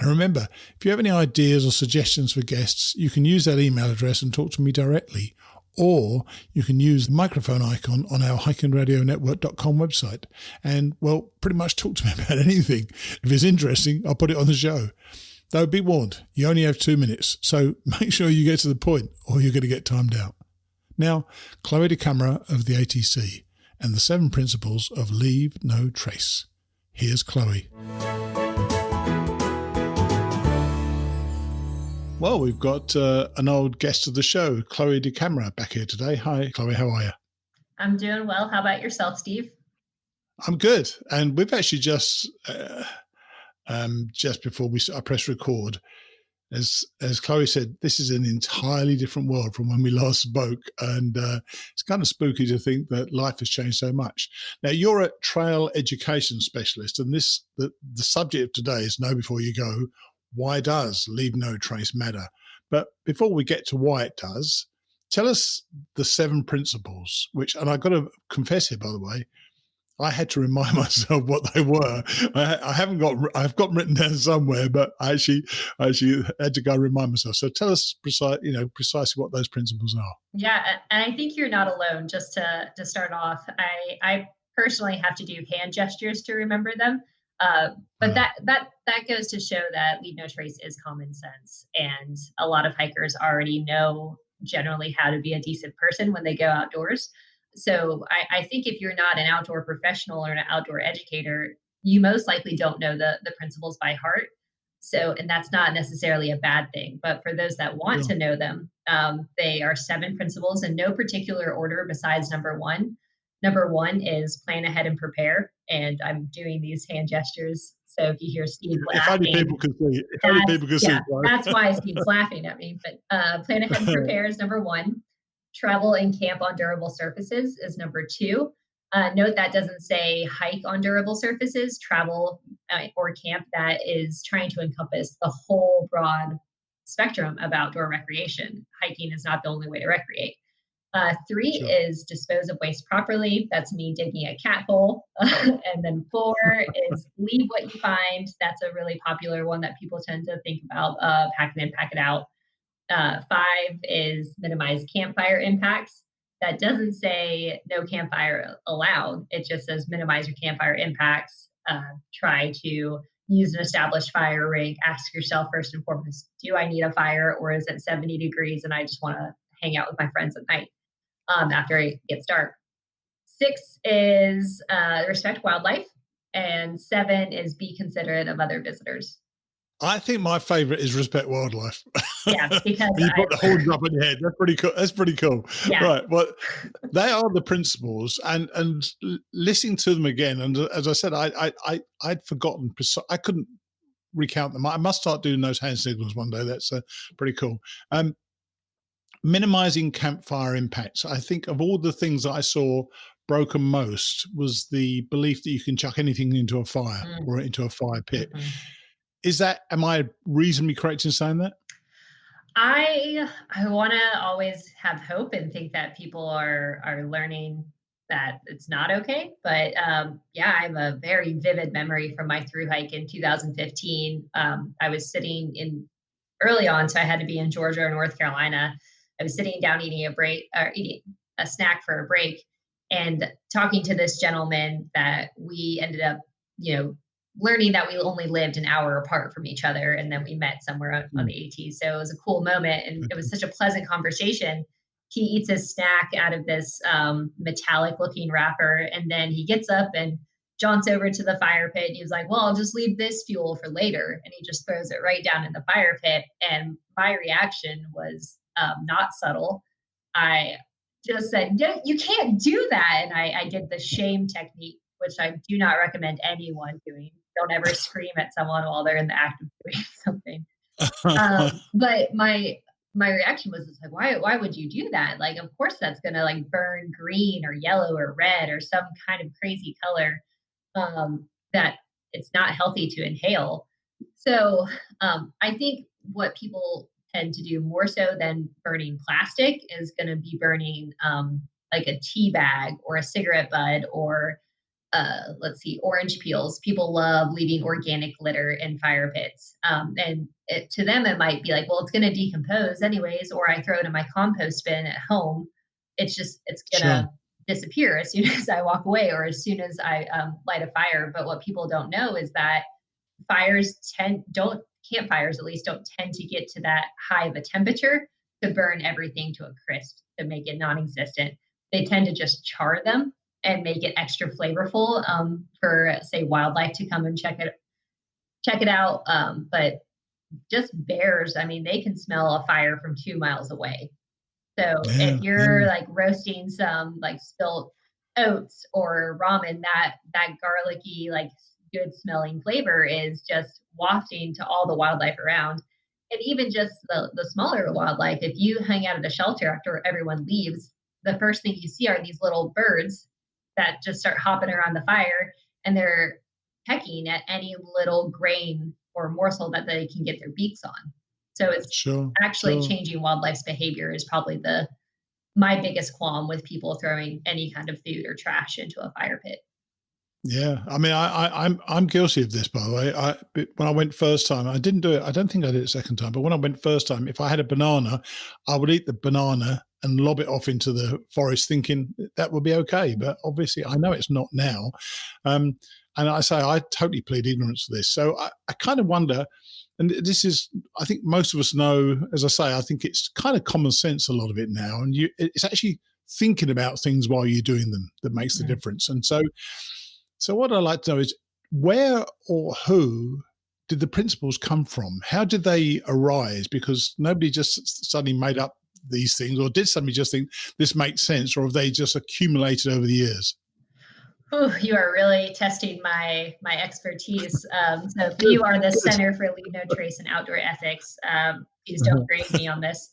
And remember, if you have any ideas or suggestions for guests, you can use that email address and talk to me directly. Or you can use the microphone icon on our hikingradionetwork.com website and, well, pretty much talk to me about anything. If it's interesting, I'll put it on the show. Though be warned, you only have 2 minutes, so make sure you get to the point or you're going to get timed out. Now, Chloe de Camara of the ATC and the 7 principles of Leave No Trace. Here's Chloe. Well, we've got an old guest of the show, Chloe de Camara, back here today. Hi, Chloe. How are you? I'm doing well. How about yourself, Steve? I'm good. And we've actually just before I press record, as Chloe said, this is an entirely different world from when we last spoke. And it's kind of spooky to think that life has changed so much. Now, you're a trail education specialist, and the subject of today is Know Before You Go. Why does Leave No Trace matter? But before we get to why it does, tell us the 7 principles, and I've got to confess here, by the way, I had to remind myself what they were. I've got them written down somewhere, but I actually had to go remind myself. So tell us precisely what those principles are. Yeah, and I think you're not alone. Just to start off, I personally have to do hand gestures to remember them. But that goes to show that Leave No Trace is common sense, and a lot of hikers already know generally how to be a decent person when they go outdoors. So I think if you're not an outdoor professional or an outdoor educator, you most likely don't know the principles by heart. So, and that's not necessarily a bad thing, but for those that want to know them, they are 7 principles in no particular order besides number 1. Number 1 is plan ahead and prepare. And I'm doing these hand gestures. So if you hear Steve laughing, if only people could see. That's why Steve's laughing at me. But plan ahead and prepare is number 1. Travel and camp on durable surfaces is number 2. Note that doesn't say hike on durable surfaces. Travel or camp, that is trying to encompass the whole broad spectrum of outdoor recreation. Hiking is not the only way to recreate. Three Sure. is dispose of waste properly. That's me digging a cat hole. And then 4 is leave what you find. That's a really popular one that people tend to think about, pack it in, pack it out. 5 is minimize campfire impacts. That doesn't say no campfire allowed. It just says minimize your campfire impacts. Try to use an established fire rig. Ask yourself first and foremost, do I need a fire, or is it 70 degrees and I just want to hang out with my friends at night after it gets dark? 6 is respect wildlife. And 7 is be considerate of other visitors. I think my favorite is respect wildlife. Yeah, because you put the horns up in your head. That's pretty cool. That's pretty cool. Yeah. Right. Well, they are the principles, and listening to them again. And as I said, I'd forgotten. I couldn't recount them. I must start doing those hand signals one day. That's pretty cool. Minimizing campfire impacts. I think of all the things that I saw broken most was the belief that you can chuck anything into a fire or into a fire pit. Am I reasonably correct in saying that? I want to always have hope and think that people are learning that it's not okay. But yeah, I have a very vivid memory from my thru hike in 2015. I was sitting in early on, so I had to be in Georgia or North Carolina. I was sitting down eating a snack for a break, and talking to this gentleman that we ended up, learning that we only lived an hour apart from each other. And then we met somewhere on the AT. So it was a cool moment. And it was such a pleasant conversation. He eats his snack out of this metallic looking wrapper. And then he gets up and jaunts over to the fire pit. And he was like, well, I'll just leave this fuel for later. And he just throws it right down in the fire pit. And my reaction was not subtle. I just said, no, you can't do that. And I did the shame technique, which I do not recommend anyone doing. Don't ever scream at someone while they're in the act of doing something. But my reaction was just like, why would you do that? Like, of course that's going to like burn green or yellow or red or some kind of crazy color that it's not healthy to inhale. So I think what people tend to do more so than burning plastic is going to be burning like a tea bag or a cigarette bud or orange peels. People love leaving organic litter in fire pits. And to them, it might be like, well, it's going to decompose anyways, or I throw it in my compost bin at home. It's going to disappear as soon as I walk away or as soon as I light a fire. But what people don't know is that campfires at least don't tend to get to that high of a temperature to burn everything to a crisp, to make it non-existent. They tend to just char them and make it extra flavorful for, say, wildlife to come and check it out. But just bears, I mean, they can smell a fire from 2 miles away. So if you're like roasting some like spilt oats or ramen, that garlicky, like good smelling flavor is just wafting to all the wildlife around. And even just the smaller wildlife, if you hang out at a shelter after everyone leaves, the first thing you see are these little birds that just start hopping around the fire, and they're pecking at any little grain or morsel that they can get their beaks on. So it's changing wildlife's behavior is probably my biggest qualm with people throwing any kind of food or trash into a fire pit. Yeah, I mean, I'm guilty of this, by the way. When I went first time, I didn't do it. I don't think I did it second time, but when I went first time, if I had a banana, I would eat the banana and lob it off into the forest, thinking that would be okay. But obviously, I know it's not now. And I totally plead ignorance for this. So I kind of wonder, and this is, I think most of us know, as I say, I think it's kind of common sense, a lot of it now, and it's actually thinking about things while you're doing them that makes the difference. And so what I'd like to know is, where or who did the principles come from? How did they arise? Because nobody just suddenly made up these things, or did somebody just think this makes sense, or have they just accumulated over the years? Ooh, you are really testing my expertise. So you are the Center for Leave No Trace and Outdoor Ethics. Please don't grade me on this.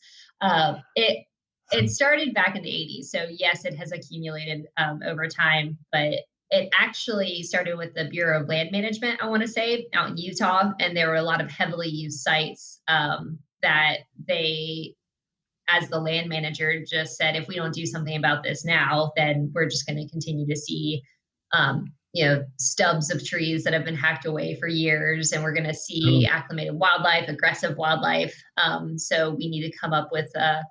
It started back in the 80s. So yes, it has accumulated over time, but it actually started with the Bureau of Land Management, I want to say, out in Utah. And there were a lot of heavily used sites that they, as the land manager, just said, if we don't do something about this now, then we're just going to continue to see, stubs of trees that have been hacked away for years, and we're going to see acclimated wildlife, aggressive wildlife. So we need to come up with a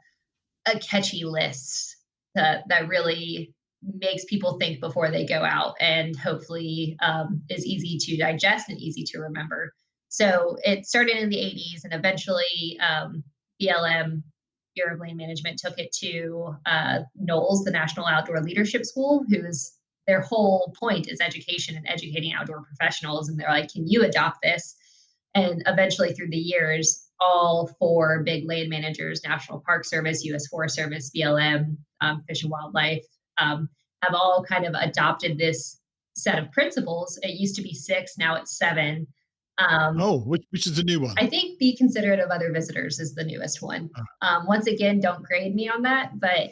catchy list that really makes people think before they go out, and hopefully is easy to digest and easy to remember. So it started in the 80s, and eventually BLM, Bureau of Land Management, took it to NOLS, the National Outdoor Leadership School, their whole point is education and educating outdoor professionals. And they're like, can you adopt this? And eventually through the years, all 4 big land managers, National Park Service, U.S. Forest Service, BLM, Fish and Wildlife, have all kind of adopted this set of principles. It used to be 6, now it's 7. Which is the new one? I think be considerate of other visitors is the newest one. Once again, don't grade me on that, but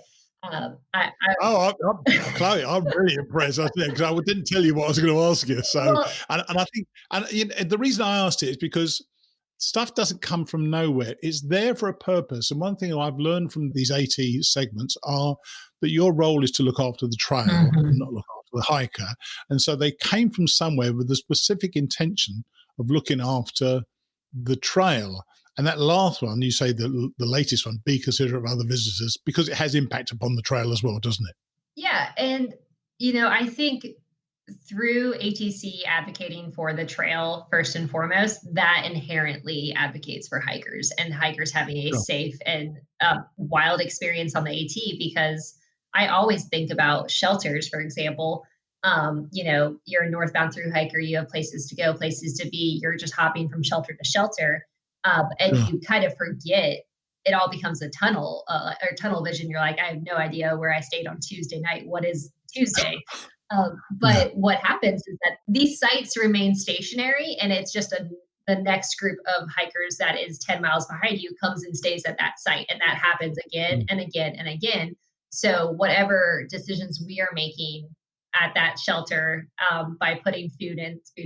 Chloe, I'm really impressed. I think, because I didn't tell you what I was going to ask you. So, and I think, and the reason I asked it is because stuff doesn't come from nowhere. It's there for a purpose. And one thing I've learned from these AT segments are that your role is to look after the trail and not look after the hiker. And so they came from somewhere with the specific intention of looking after the trail. And that last one, you say the latest one, be considerate of other visitors, because it has impact upon the trail as well, doesn't it? Yeah. And, I think through ATC advocating for the trail, first and foremost, that inherently advocates for hikers and hikers having a safe and wild experience on the AT, because I always think about shelters, for example. You're a northbound thru hiker, you have places to go, places to be, you're just hopping from shelter to shelter. And you kind of forget, it all becomes a tunnel or tunnel vision. You're like, I have no idea where I stayed on Tuesday night. What is Tuesday? But what happens is that these sites remain stationary, and it's just the next group of hikers that is 10 miles behind you comes and stays at that site. And that happens again and again and again. So whatever decisions we are making at that shelter, by putting food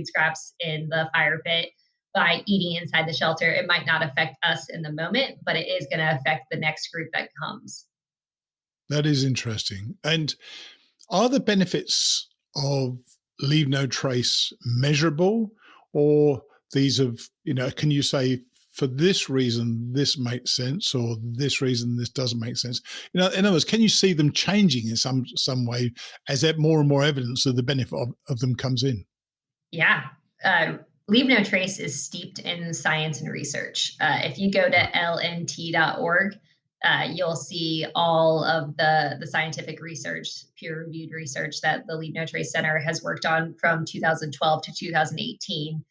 scraps in the fire pit, by eating inside the shelter, it might not affect us in the moment, but it is going to affect the next group that comes. That is interesting. And are the benefits of Leave No Trace measurable, or these have, can you say, for this reason, this makes sense, or this reason, this doesn't make sense? In other words, can you see them changing in some way as that more and more evidence of the benefit of them comes in? Yeah. Leave No Trace is steeped in science and research. If you go to lnt.org, you'll see all of the scientific research, peer-reviewed research that the Leave No Trace Center has worked on from 2012 to 2018.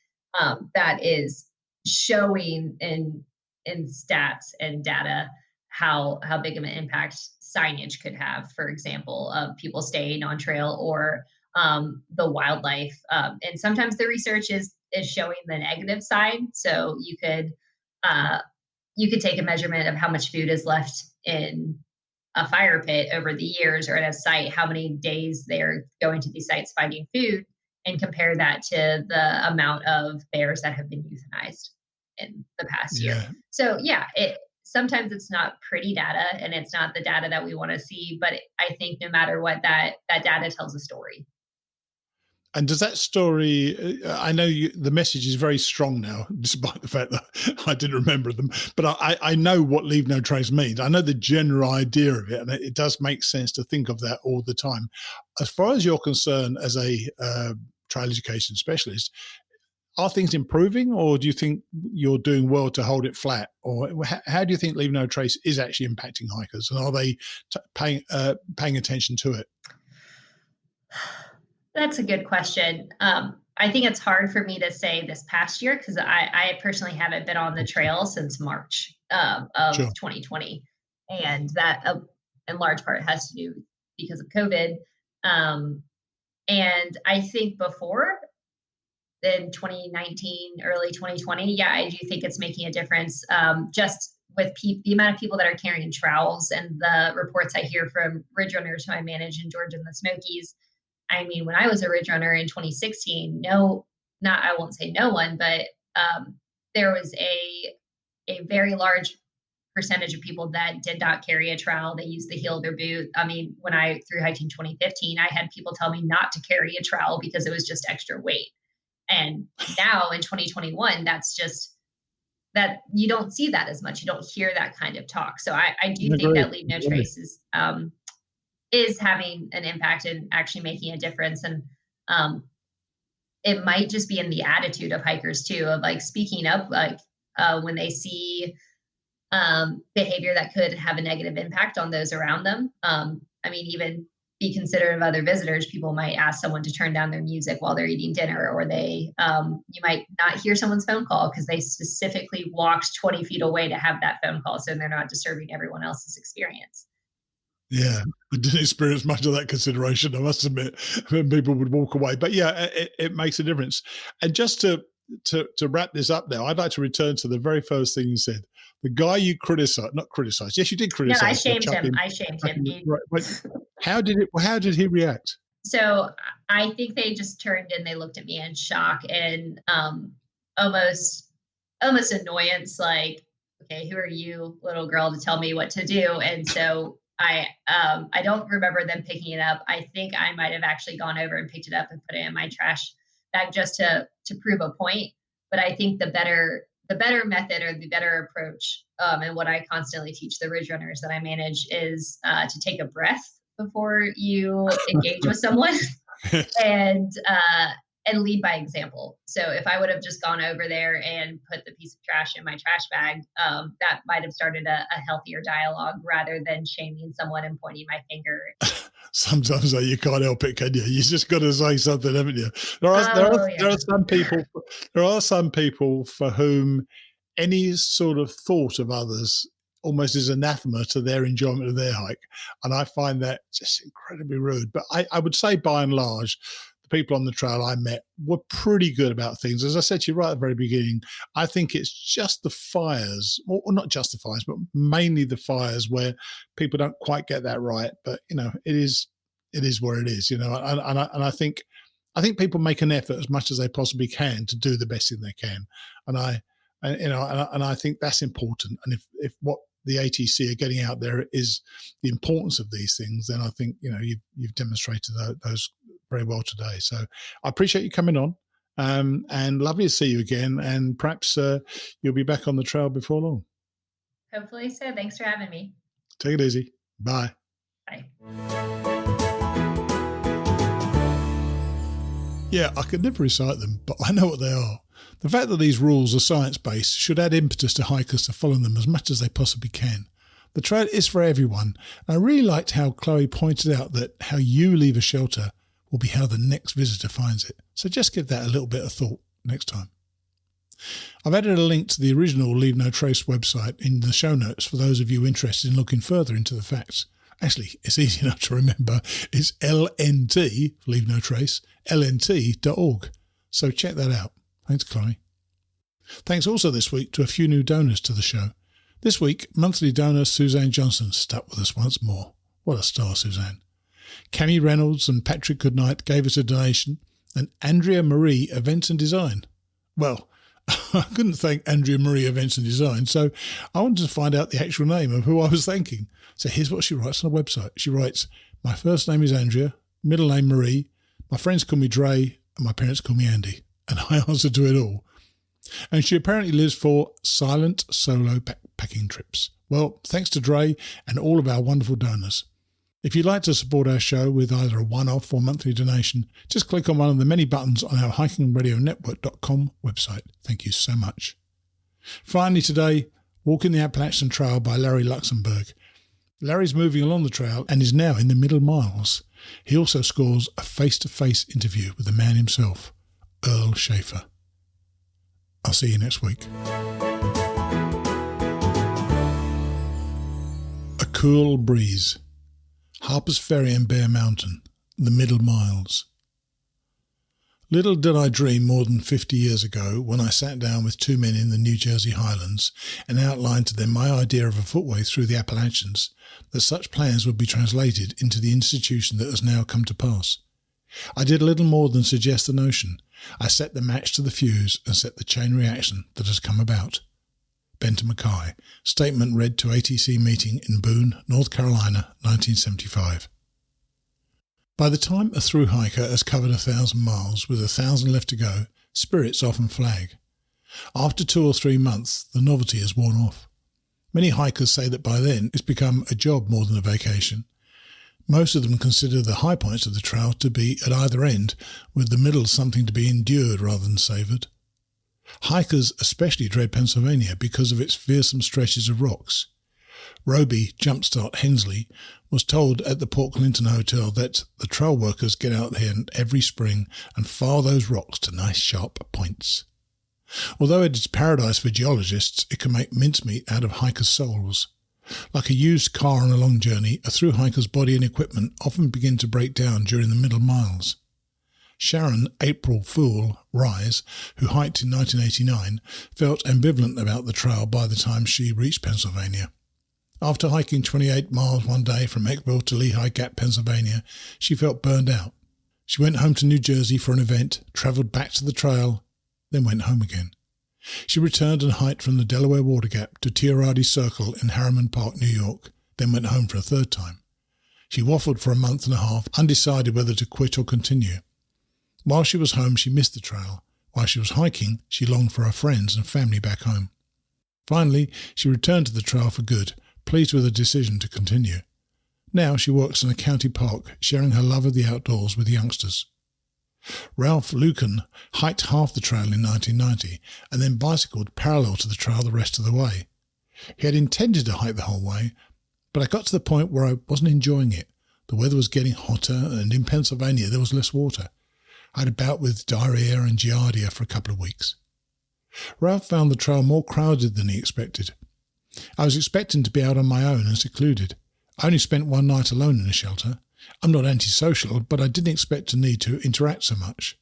That is showing in stats and data how big of an impact signage could have, for example, of people staying on trail or the wildlife. And sometimes the research is showing the negative side. So you could take a measurement of how much food is left in a fire pit over the years, or at a site, how many days they're going to these sites finding food, and compare that to the amount of bears that have been euthanized in the past year. So sometimes it's not pretty data, and it's not the data that we want to see, but I think no matter what, that data tells a story. And does that story, I know the message is very strong now, despite the fact that I didn't remember them, but I know what Leave No Trace means. I know the general idea of it, and it does make sense to think of that all the time. As far as you're concerned as a trail education specialist, are things improving, or do you think you're doing well to hold it flat? Or how do you think Leave No Trace is actually impacting hikers, and are they paying attention to it? That's a good question. I think it's hard for me to say this past year, because I personally haven't been on the trail since March of 2020. And that in large part has to do because of COVID. And I think before, in 2019, early 2020, I do think it's making a difference, just with the amount of people that are carrying trowels, and the reports I hear from ridge runners who I manage in Georgia and the Smokies. I mean, when I was a ridge runner in 2016, I won't say no one, but there was a a very large percentage of people that did not carry a trowel. They used the heel of their boot. I mean, when I thru hiked in 2015, I had people tell me not to carry a trowel because it was just extra weight. And now in 2021, that's just that you don't see that as much. You don't hear that kind of talk. So I do think that Leave No Trace is having an impact and actually making a difference. And it might just be in the attitude of hikers too, of like speaking up, like when they see behavior that could have a negative impact on those around them. I mean, even be considerate of other visitors. People might ask someone to turn down their music while they're eating dinner, or you might not hear someone's phone call because they specifically walked 20 feet away to have that phone call, so they're not disturbing everyone else's experience. Yeah, I didn't experience much of that consideration, I must admit, when people would walk away. But yeah, it makes a difference. And just to wrap this up now, I'd like to return to the very first thing you said. The guy you not criticized. Yes, you did criticize. No, I shamed him. Right. How did he react? So I think they just turned and they looked at me in shock and almost annoyance, like, okay, who are you, little girl, to tell me what to do? And so I don't remember them picking it up. I think I might have actually gone over and picked it up and put it in my trash bag just to prove a point. But I think the better method or the better approach, and what I constantly teach the ridge runners that I manage is to take a breath before you engage with someone and lead by example. So if I would have just gone over there and put the piece of trash in my trash bag, that might have started a healthier dialogue rather than shaming someone and pointing my finger. Sometimes you can't help it, can you? You just got to say something, haven't you? There are some people for whom any sort of thought of others almost is anathema to their enjoyment of their hike, and I find that just incredibly rude. But I would say, by and large, the people on the trail I met were pretty good about things. As I said to you right at the very beginning, I think it's just the fires, or not just the fires, but mainly the fires where people don't quite get that right. But it is where it is. And I think people make an effort as much as they possibly can to do the best thing they can, and I think that's important. And if what the ATC are getting out there is the importance of these things, then I think you've demonstrated those very well today. So I appreciate you coming on, and lovely to see you again. And perhaps you'll be back on the trail before long. Hopefully so. Thanks for having me. Take it easy. Bye. Bye. Yeah, I could never recite them, but I know what they are. The fact that these rules are science-based should add impetus to hikers to follow them as much as they possibly can. The trail is for everyone, and I really liked how Chloe pointed out that how you leave a shelter will be how the next visitor finds it. So just give that a little bit of thought next time. I've added a link to the original Leave No Trace website in the show notes for those of you interested in looking further into the facts. Actually, it's easy enough to remember. It's LNT, Leave No Trace, LNT.org. So check that out. Thanks, Chloe. Thanks also this week to a few new donors to the show. This week, monthly donor Suzanne Johnson stuck with us once more. What a star, Suzanne. Cammy Reynolds and Patrick Goodnight gave us a donation, and Andrea Marie Events and Design. Well, I couldn't thank Andrea Marie Events and Design, so I wanted to find out the actual name of who I was thanking. So here's what she writes on the website. She writes, my first name is Andrea, middle name Marie, my friends call me Dre, and my parents call me Andy. And I answer to it all. And she apparently lives for silent solo backpacking trips. Well, thanks to Dre and all of our wonderful donors. If you'd like to support our show with either a one-off or monthly donation, just click on one of the many buttons on our hikingradionetwork.com website. Thank you so much. Finally today, Walking the Appalachian Trail by Larry Luxenburg. Larry's moving along the trail and is now in the middle miles. He also scores a face-to-face interview with the man himself, Earl Schaffer. I'll see you next week. A cool breeze. Harper's Ferry and Bear Mountain, the middle miles. Little did I dream more than 50 years ago when I sat down with two men in the New Jersey Highlands and outlined to them my idea of a footway through the Appalachians, that such plans would be translated into the institution that has now come to pass. I did little more than suggest the notion. I set the match to the fuse and set the chain reaction that has come about. Benton Mackay. Statement read to ATC meeting in Boone, North Carolina, 1975. By the time a thru-hiker has covered 1,000 miles with 1,000 left to go, spirits often flag. After 2 or 3 months, the novelty has worn off. Many hikers say that by then it's become a job more than a vacation. Most of them consider the high points of the trail to be at either end, with the middle something to be endured rather than savoured. Hikers especially dread Pennsylvania because of its fearsome stretches of rocks. Roby Jumpstart Hensley was told at the Port Clinton Hotel that the trail workers get out there every spring and file those rocks to nice sharp points. Although it is paradise for geologists, it can make mincemeat out of hikers' souls. Like a used car on a long journey, a thru-hiker's body and equipment often begin to break down during the middle miles. Sharon April Fool Rise, who hiked in 1989, felt ambivalent about the trail by the time she reached Pennsylvania. After hiking 28 miles one day from Eckville to Lehigh Gap, Pennsylvania, she felt burned out. She went home to New Jersey for an event, travelled back to the trail, then went home again. She returned and hiked from the Delaware Water Gap to Tiaradi Circle in Harriman Park, New York, then went home for a third time. She waffled for a month and a half, undecided whether to quit or continue. While she was home, she missed the trail. While she was hiking, she longed for her friends and family back home. Finally, she returned to the trail for good, pleased with her decision to continue. Now she works in a county park, sharing her love of the outdoors with youngsters. Ralph Lucan hiked half the trail in 1990 and then bicycled parallel to the trail the rest of the way. He had intended to hike the whole way, but I got to the point where I wasn't enjoying it. The weather was getting hotter, and in Pennsylvania there was less water. I had a bout with diarrhea and giardia for a couple of weeks. Ralph found the trail more crowded than he expected. I was expecting to be out on my own and secluded. I only spent one night alone in a shelter. I'm not antisocial, but I didn't expect to need to interact so much.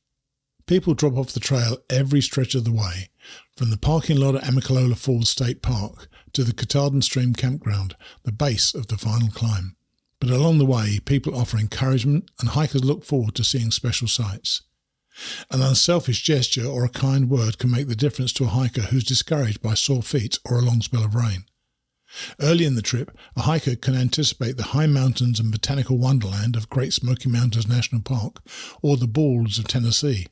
People drop off the trail every stretch of the way, from the parking lot at Amicalola Falls State Park to the Katahdin Stream Campground, the base of the final climb. But along the way, people offer encouragement and hikers look forward to seeing special sights. An unselfish gesture or a kind word can make the difference to a hiker who's discouraged by sore feet or a long spell of rain. Early in the trip, a hiker can anticipate the high mountains and botanical wonderland of Great Smoky Mountains National Park or the Balls of Tennessee.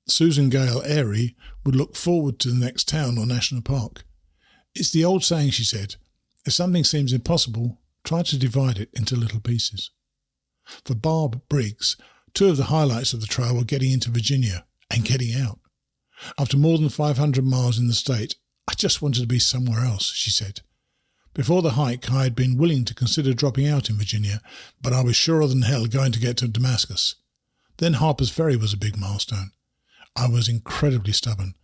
Susan Gale Airy would look forward to the next town or national park. It's the old saying, she said, if something seems impossible, try to divide it into little pieces. For Barb Briggs, 2 of the highlights of the trail were getting into Virginia and getting out. After more than 500 miles in the state, I just wanted to be somewhere else, she said. Before the hike, I had been willing to consider dropping out in Virginia, but I was surer than hell going to get to Damascus. Then Harper's Ferry was a big milestone. I was incredibly stubborn.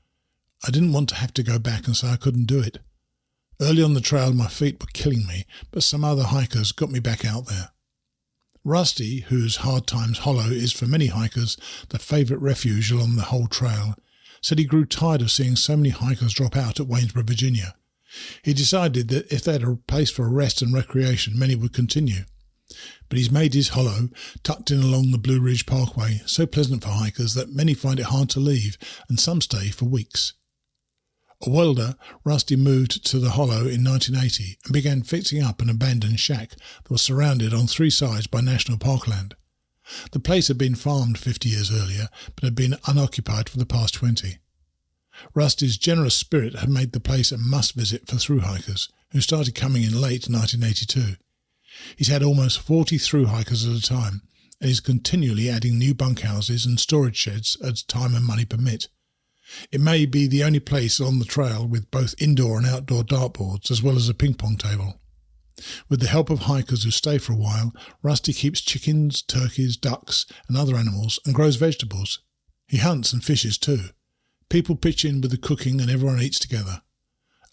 I didn't want to have to go back and say I couldn't do it. Early on the trail, my feet were killing me, but some other hikers got me back out there. Rusty, whose Hard Times Hollow is for many hikers the favourite refuge along the whole trail, said he grew tired of seeing so many hikers drop out at Waynesboro, Virginia. He decided that if they had a place for rest and recreation, many would continue. But he's made his hollow, tucked in along the Blue Ridge Parkway, so pleasant for hikers that many find it hard to leave, and some stay for weeks. A welder, Rusty moved to the hollow in 1980 and began fixing up an abandoned shack that was surrounded on 3 sides by national parkland. The place had been farmed 50 years earlier, but had been unoccupied for the past 20. Rusty's generous spirit had made the place a must-visit for thru-hikers, who started coming in late 1982. He's had almost 40 thru-hikers at a time, and is continually adding new bunkhouses and storage sheds as time and money permit. It may be the only place on the trail with both indoor and outdoor dartboards, as well as a ping-pong table. With the help of hikers who stay for a while, Rusty keeps chickens, turkeys, ducks, and other animals, and grows vegetables. He hunts and fishes too. People pitch in with the cooking and everyone eats together.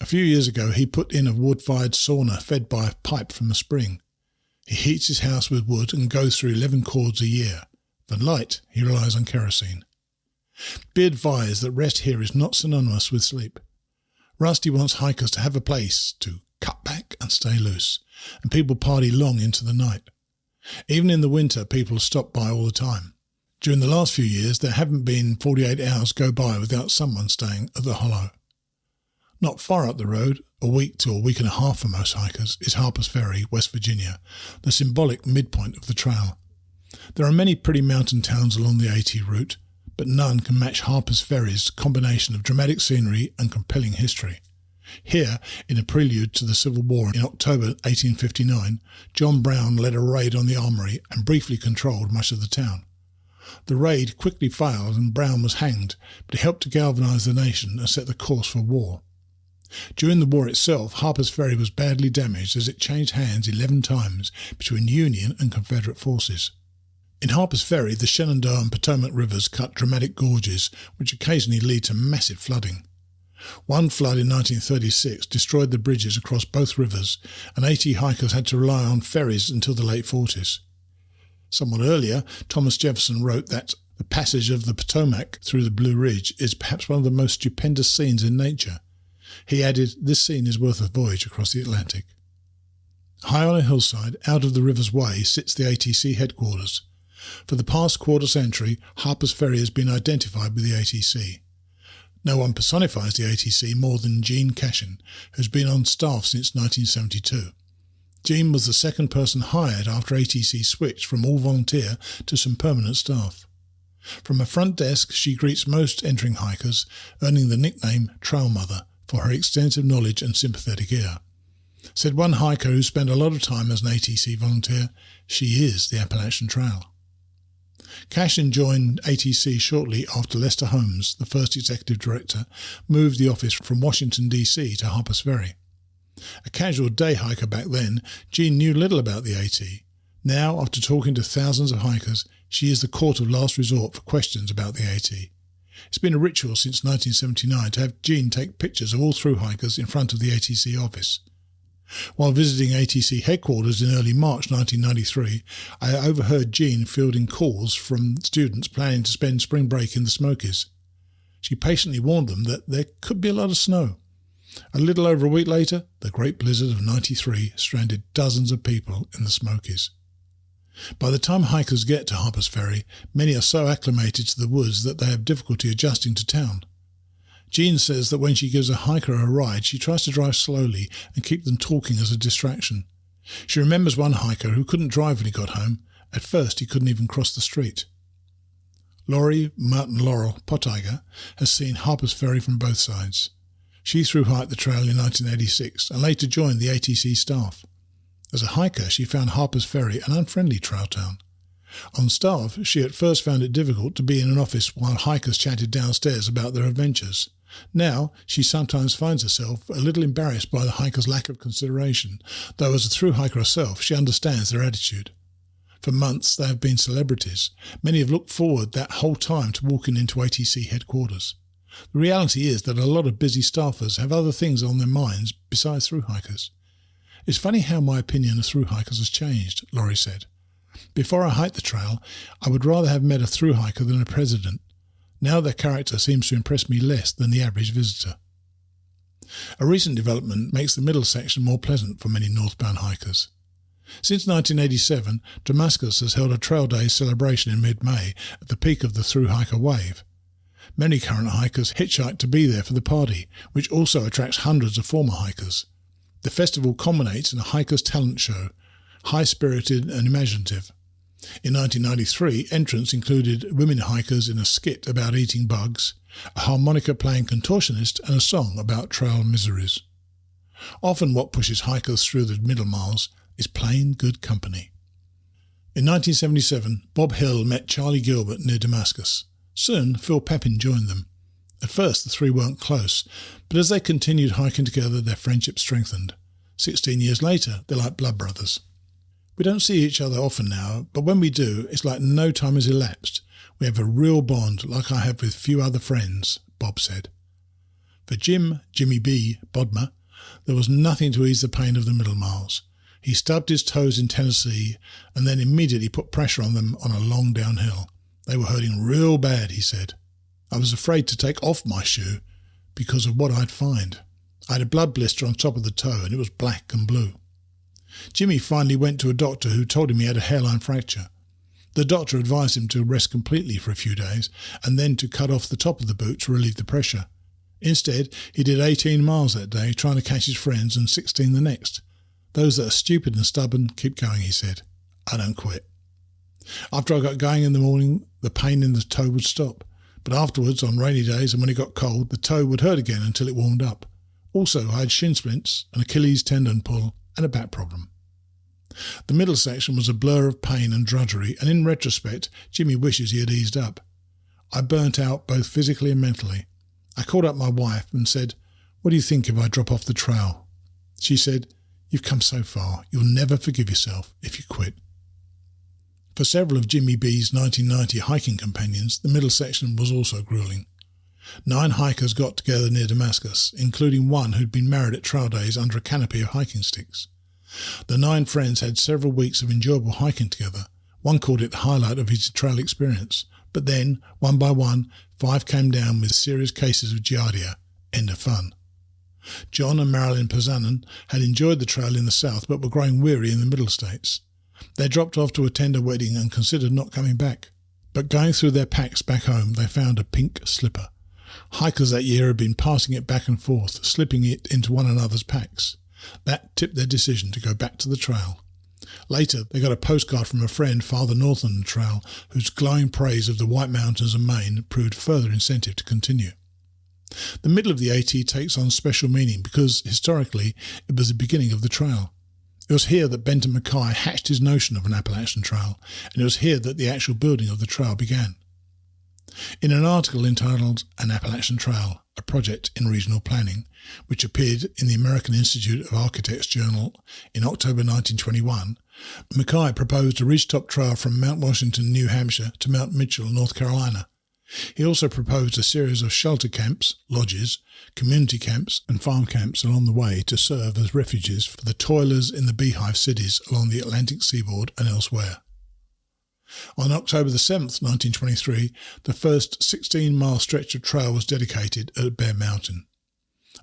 A few years ago, he put in a wood-fired sauna fed by a pipe from a spring. He heats his house with wood and goes through 11 cords a year. For light, he relies on kerosene. Be advised that rest here is not synonymous with sleep. Rusty wants hikers to have a place to cut back and stay loose, and people party long into the night. Even in the winter, people stop by all the time. During the last few years, there haven't been 48 hours go by without someone staying at the hollow. Not far up the road, a week to a week and a half for most hikers, is Harper's Ferry, West Virginia, the symbolic midpoint of the trail. There are many pretty mountain towns along the AT route, but none can match Harper's Ferry's combination of dramatic scenery and compelling history. Here, in a prelude to the Civil War in October 1859, John Brown led a raid on the armory and briefly controlled much of the town. The raid quickly failed and Brown was hanged, but it helped to galvanise the nation and set the course for war. During the war itself, Harper's Ferry was badly damaged as it changed hands 11 times between Union and Confederate forces. In Harper's Ferry, the Shenandoah and Potomac rivers cut dramatic gorges, which occasionally lead to massive flooding. One flood in 1936 destroyed the bridges across both rivers, and AT hikers had to rely on ferries until the late 40s. Somewhat earlier, Thomas Jefferson wrote that the passage of the Potomac through the Blue Ridge is perhaps one of the most stupendous scenes in nature. He added, "This scene is worth a voyage across the Atlantic." High on a hillside, out of the river's way, sits the ATC headquarters. For the past quarter century, Harper's Ferry has been identified with the ATC. No one personifies the ATC more than Gene Cashin, who's been on staff since 1972. Gene was the second person hired after ATC switched from all volunteer to some permanent staff. From a front desk, she greets most entering hikers, earning the nickname Trail Mother for her extensive knowledge and sympathetic ear. Said one hiker who spent a lot of time as an ATC volunteer, "She is the Appalachian Trail." Cashin joined ATC shortly after Lester Holmes, the first executive director, moved the office from Washington, D.C. to Harper's Ferry. A casual day hiker back then, Jean knew little about the AT. Now, after talking to thousands of hikers, she is the court of last resort for questions about the AT. It's been a ritual since 1979 to have Jean take pictures of all thru-hikers in front of the ATC office. While visiting ATC headquarters in early March 1993, I overheard Jean fielding calls from students planning to spend spring break in the Smokies. She patiently warned them that there could be a lot of snow. A little over a week later, the Great Blizzard of '93 stranded dozens of people in the Smokies. By the time hikers get to Harper's Ferry, many are so acclimated to the woods that they have difficulty adjusting to town. Jean says that when she gives a hiker a ride, she tries to drive slowly and keep them talking as a distraction. She remembers one hiker who couldn't drive when he got home. At first, he couldn't even cross the street. Laurie Martin Laurel Pottiger has seen Harper's Ferry from both sides. She thru-hiked the trail in 1986 and later joined the ATC staff. As a hiker, she found Harper's Ferry an unfriendly trail town. On staff, she at first found it difficult to be in an office while hikers chatted downstairs about their adventures. Now, she sometimes finds herself a little embarrassed by the hikers' lack of consideration, though as a thru-hiker herself, she understands their attitude. For months, they have been celebrities. Many have looked forward that whole time to walking into ATC headquarters. The reality is that a lot of busy staffers have other things on their minds besides thru-hikers. It's funny how my opinion of thru-hikers has changed, Laurie said. Before I hiked the trail, I would rather have met a thru-hiker than a president. Now their character seems to impress me less than the average visitor. A recent development makes the middle section more pleasant for many northbound hikers. Since 1987, Damascus has held a Trail Day celebration in mid-May at the peak of the thru-hiker wave. Many current hikers hitchhike to be there for the party, which also attracts hundreds of former hikers. The festival culminates in a hiker's talent show, high-spirited and imaginative. In 1993, entrants included women hikers in a skit about eating bugs, a harmonica-playing contortionist, and a song about trail miseries. Often what pushes hikers through the middle miles is plain good company. In 1977, Bob Hill met Charlie Gilbert near Damascus. Soon, Phil Pepin joined them. At first, the three weren't close, but as they continued hiking together, their friendship strengthened. 16 years later, they're like blood brothers. We don't see each other often now, but when we do, it's like no time has elapsed. We have a real bond like I have with few other friends, Bob said. For Jimmy B. Bodmer, there was nothing to ease the pain of the middle miles. He stubbed his toes in Tennessee and then immediately put pressure on them on a long downhill. They were hurting real bad, he said. I was afraid to take off my shoe because of what I'd find. I had a blood blister on top of the toe and it was black and blue. Jimmy finally went to a doctor who told him he had a hairline fracture. The doctor advised him to rest completely for a few days and then to cut off the top of the boot to relieve the pressure. Instead, he did 18 miles that day, trying to catch his friends, and 16 the next. Those that are stupid and stubborn keep going, he said. I don't quit. After I got going in the morning, the pain in the toe would stop. But afterwards, on rainy days and when it got cold, the toe would hurt again until it warmed up. Also, I had shin splints, an Achilles tendon pull, and a back problem. The middle section was a blur of pain and drudgery, and in retrospect, Jimmy wishes he had eased up. I burnt out both physically and mentally. I called up my wife and said, "What do you think if I drop off the trail?" She said, "You've come so far, you'll never forgive yourself if you quit." For several of Jimmy B's 1990 hiking companions, the middle section was also grueling. 9 hikers got together near Damascus, including one who'd been married at trail days under a canopy of hiking sticks. The 9 friends had several weeks of enjoyable hiking together. One called it the highlight of his trail experience. But then, one by one, 5 came down with serious cases of giardia. End of fun. John and Marilyn Pazanen had enjoyed the trail in the south but were growing weary in the middle states. They dropped off to attend a wedding and considered not coming back. But going through their packs back home, they found a pink slipper. Hikers that year had been passing it back and forth, slipping it into one another's packs. That tipped their decision to go back to the trail. Later, they got a postcard from a friend farther north on the trail whose glowing praise of the White Mountains and Maine proved further incentive to continue. The middle of the AT takes on special meaning because, historically, it was the beginning of the trail. It was here that Benton Mackay hatched his notion of an Appalachian Trail, and it was here that the actual building of the trail began. In an article entitled An Appalachian Trail, a Project in Regional Planning, which appeared in the American Institute of Architects Journal in October 1921, Mackay proposed a ridgetop trail from Mount Washington, New Hampshire to Mount Mitchell, North Carolina. He also proposed a series of shelter camps, lodges, community camps and farm camps along the way to serve as refuges for the toilers in the beehive cities along the Atlantic seaboard and elsewhere. On October 7, 1923, the first 16-mile stretch of trail was dedicated at Bear Mountain.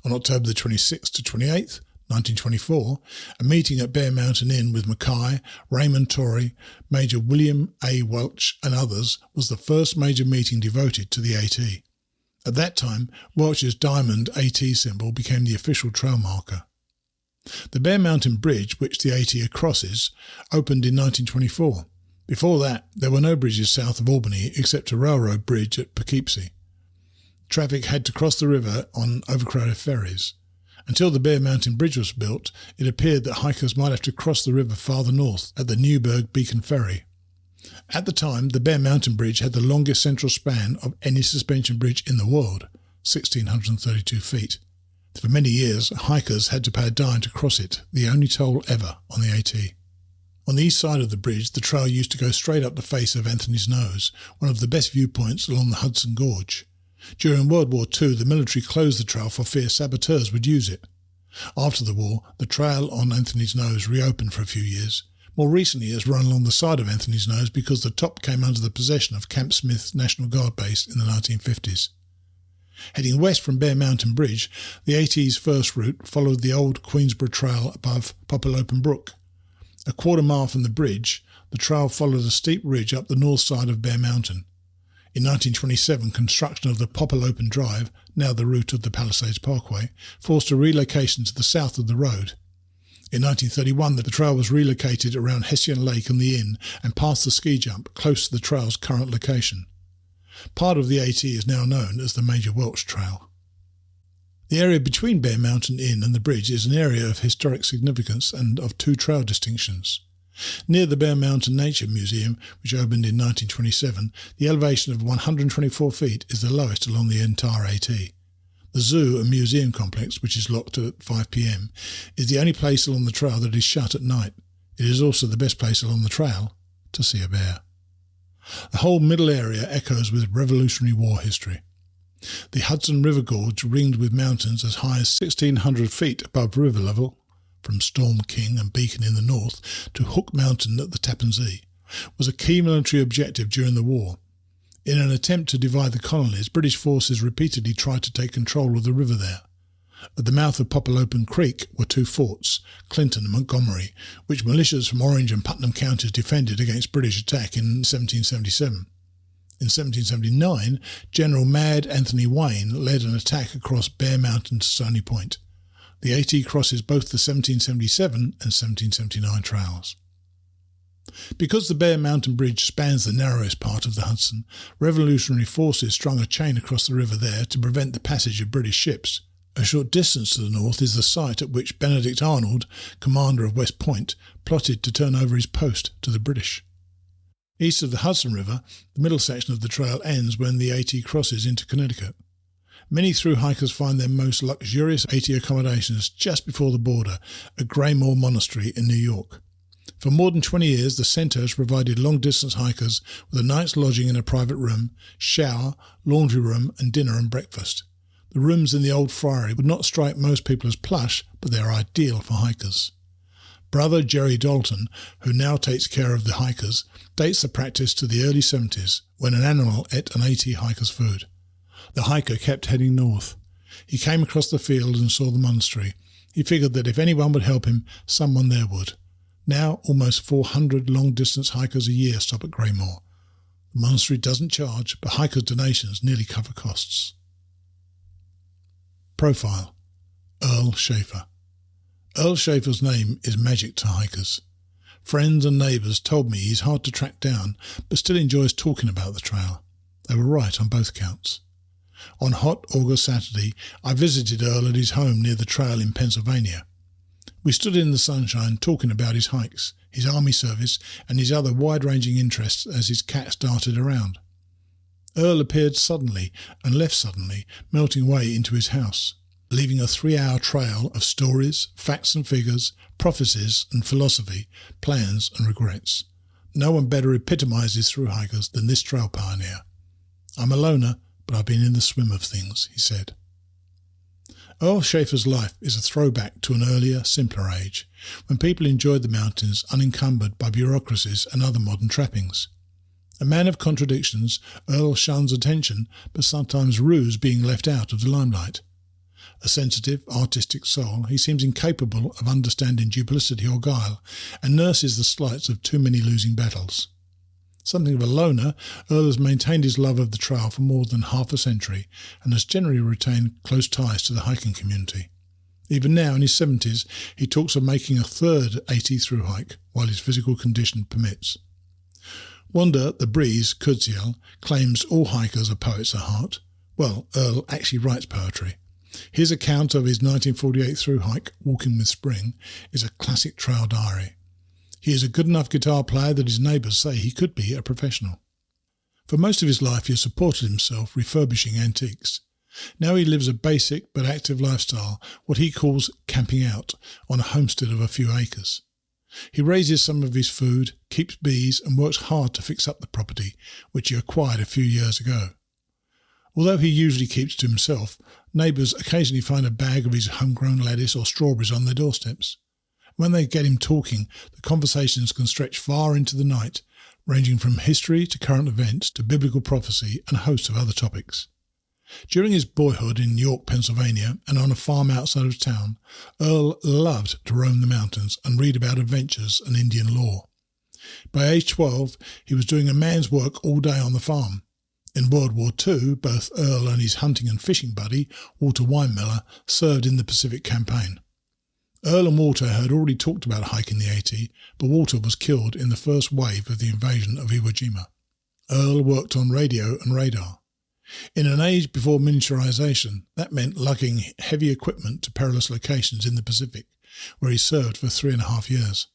On October 26 to 28, 1924, a meeting at Bear Mountain Inn with Mackay, Raymond Torrey, Major William A. Welch and others was the first major meeting devoted to the AT. At that time, Welch's diamond AT symbol became the official trail marker. The Bear Mountain Bridge, which the AT crosses, opened in 1924. Before that, there were no bridges south of Albany except a railroad bridge at Poughkeepsie. Traffic had to cross the river on overcrowded ferries. Until the Bear Mountain Bridge was built, it appeared that hikers might have to cross the river farther north at the Newburgh Beacon Ferry. At the time, the Bear Mountain Bridge had the longest central span of any suspension bridge in the world, 1,632 feet. For many years, hikers had to pay a dime to cross it, the only toll ever on the AT. On the east side of the bridge, the trail used to go straight up the face of Anthony's Nose, one of the best viewpoints along the Hudson Gorge. During World War II, the military closed the trail for fear saboteurs would use it. After the war, the trail on Anthony's Nose reopened for a few years. More recently, it has run along the side of Anthony's Nose because the top came under the possession of Camp Smith National Guard Base in the 1950s. Heading west from Bear Mountain Bridge, the AT's first route followed the old Queensborough Trail above Popolopen Brook. A quarter mile from the bridge, the trail followed a steep ridge up the north side of Bear Mountain. In 1927, construction of the Popolopen Drive, now the route of the Palisades Parkway, forced a relocation to the south of the road. In 1931, the trail was relocated around Hessian Lake and the Inn and past the ski jump, close to the trail's current location. Part of the AT is now known as the Major Welch Trail. The area between Bear Mountain Inn and the bridge is an area of historic significance and of 2 trail distinctions. Near the Bear Mountain Nature Museum, which opened in 1927, the elevation of 124 feet is the lowest along the entire AT. The zoo and museum complex, which is locked at 5 p.m, is the only place along the trail that is shut at night. It is also the best place along the trail to see a bear. The whole middle area echoes with Revolutionary War history. The Hudson River Gorge, ringed with mountains as high as 1,600 feet above river level, from Storm King and Beacon in the north to Hook Mountain at the Tappan Zee, was a key military objective during the war. In an attempt to divide the colonies, British forces repeatedly tried to take control of the river there. At the mouth of Popolopen Creek were 2 forts, Clinton and Montgomery, which militias from Orange and Putnam counties defended against British attack in 1777. In 1779, General Mad Anthony Wayne led an attack across Bear Mountain to Stony Point. The AT crosses both the 1777 and 1779 trails. Because the Bear Mountain Bridge spans the narrowest part of the Hudson, revolutionary forces strung a chain across the river there to prevent the passage of British ships. A short distance to the north is the site at which Benedict Arnold, commander of West Point, plotted to turn over his post to the British. East of the Hudson River, the middle section of the trail ends when the AT crosses into Connecticut. Many thru-hikers find their most luxurious AT accommodations just before the border at Graymore Monastery in New York. For more than 20 years, the centre has provided long-distance hikers with a night's lodging in a private room, shower, laundry room and dinner and breakfast. The rooms in the old friary would not strike most people as plush, but they are ideal for hikers. Brother Jerry Dalton, who now takes care of the hikers, dates the practice to the early 70s, when an animal ate an AT hiker's food. The hiker kept heading north. He came across the field and saw the monastery. He figured that if anyone would help him, someone there would. Now, almost 400 long-distance hikers a year stop at Graymore. The monastery doesn't charge, but hikers' donations nearly cover costs. Profile: Earl Schaffer. Earl Schaffer's name is magic to hikers. Friends and neighbours told me he's hard to track down, but still enjoys talking about the trail. They were right on both counts. On hot August Saturday, I visited Earl at his home near the trail in Pennsylvania. We stood in the sunshine talking about his hikes, his army service, and his other wide-ranging interests as his cats darted around. Earl appeared suddenly and left suddenly, melting away into his house, leaving a 3-hour trail of stories, facts and figures, prophecies and philosophy, plans and regrets. No one better epitomises thru-hikers than this trail pioneer. I'm a loner, but I've been in the swim of things, he said. Earl Schaffer's life is a throwback to an earlier, simpler age, when people enjoyed the mountains unencumbered by bureaucracies and other modern trappings. A man of contradictions, Earl shuns attention, but sometimes rues being left out of the limelight. A sensitive, artistic soul, he seems incapable of understanding duplicity or guile, and nurses the slights of too many losing battles. Something of a loner, Earl has maintained his love of the trail for more than half a century, and has generally retained close ties to the hiking community. Even now, in his 70s, he talks of making a third AT thru-hike, while his physical condition permits. Wander the Breeze, Kudziel, claims all hikers are poets at heart. Well, Earl actually writes poetry. His account of his 1948 thru-hike, Walking with Spring, is a classic trail diary. He is a good enough guitar player that his neighbours say he could be a professional. For most of his life he has supported himself refurbishing antiques. Now he lives a basic but active lifestyle, what he calls camping out, on a homestead of a few acres. He raises some of his food, keeps bees and works hard to fix up the property, which he acquired a few years ago. Although he usually keeps to himself, neighbours occasionally find a bag of his homegrown lettuce or strawberries on their doorsteps. When they get him talking, the conversations can stretch far into the night, ranging from history to current events to biblical prophecy and a host of other topics. During his boyhood in York, Pennsylvania, and on a farm outside of town, Earl loved to roam the mountains and read about adventures and Indian lore. By age 12, he was doing a man's work all day on the farm. In World War II, both Earl and his hunting and fishing buddy, Walter Weinmiller, served in the Pacific Campaign. Earl and Walter had already talked about hiking the AT, but Walter was killed in the first wave of the invasion of Iwo Jima. Earl worked on radio and radar. In an age before miniaturization, that meant lugging heavy equipment to perilous locations in the Pacific, where he served for 3.5 years.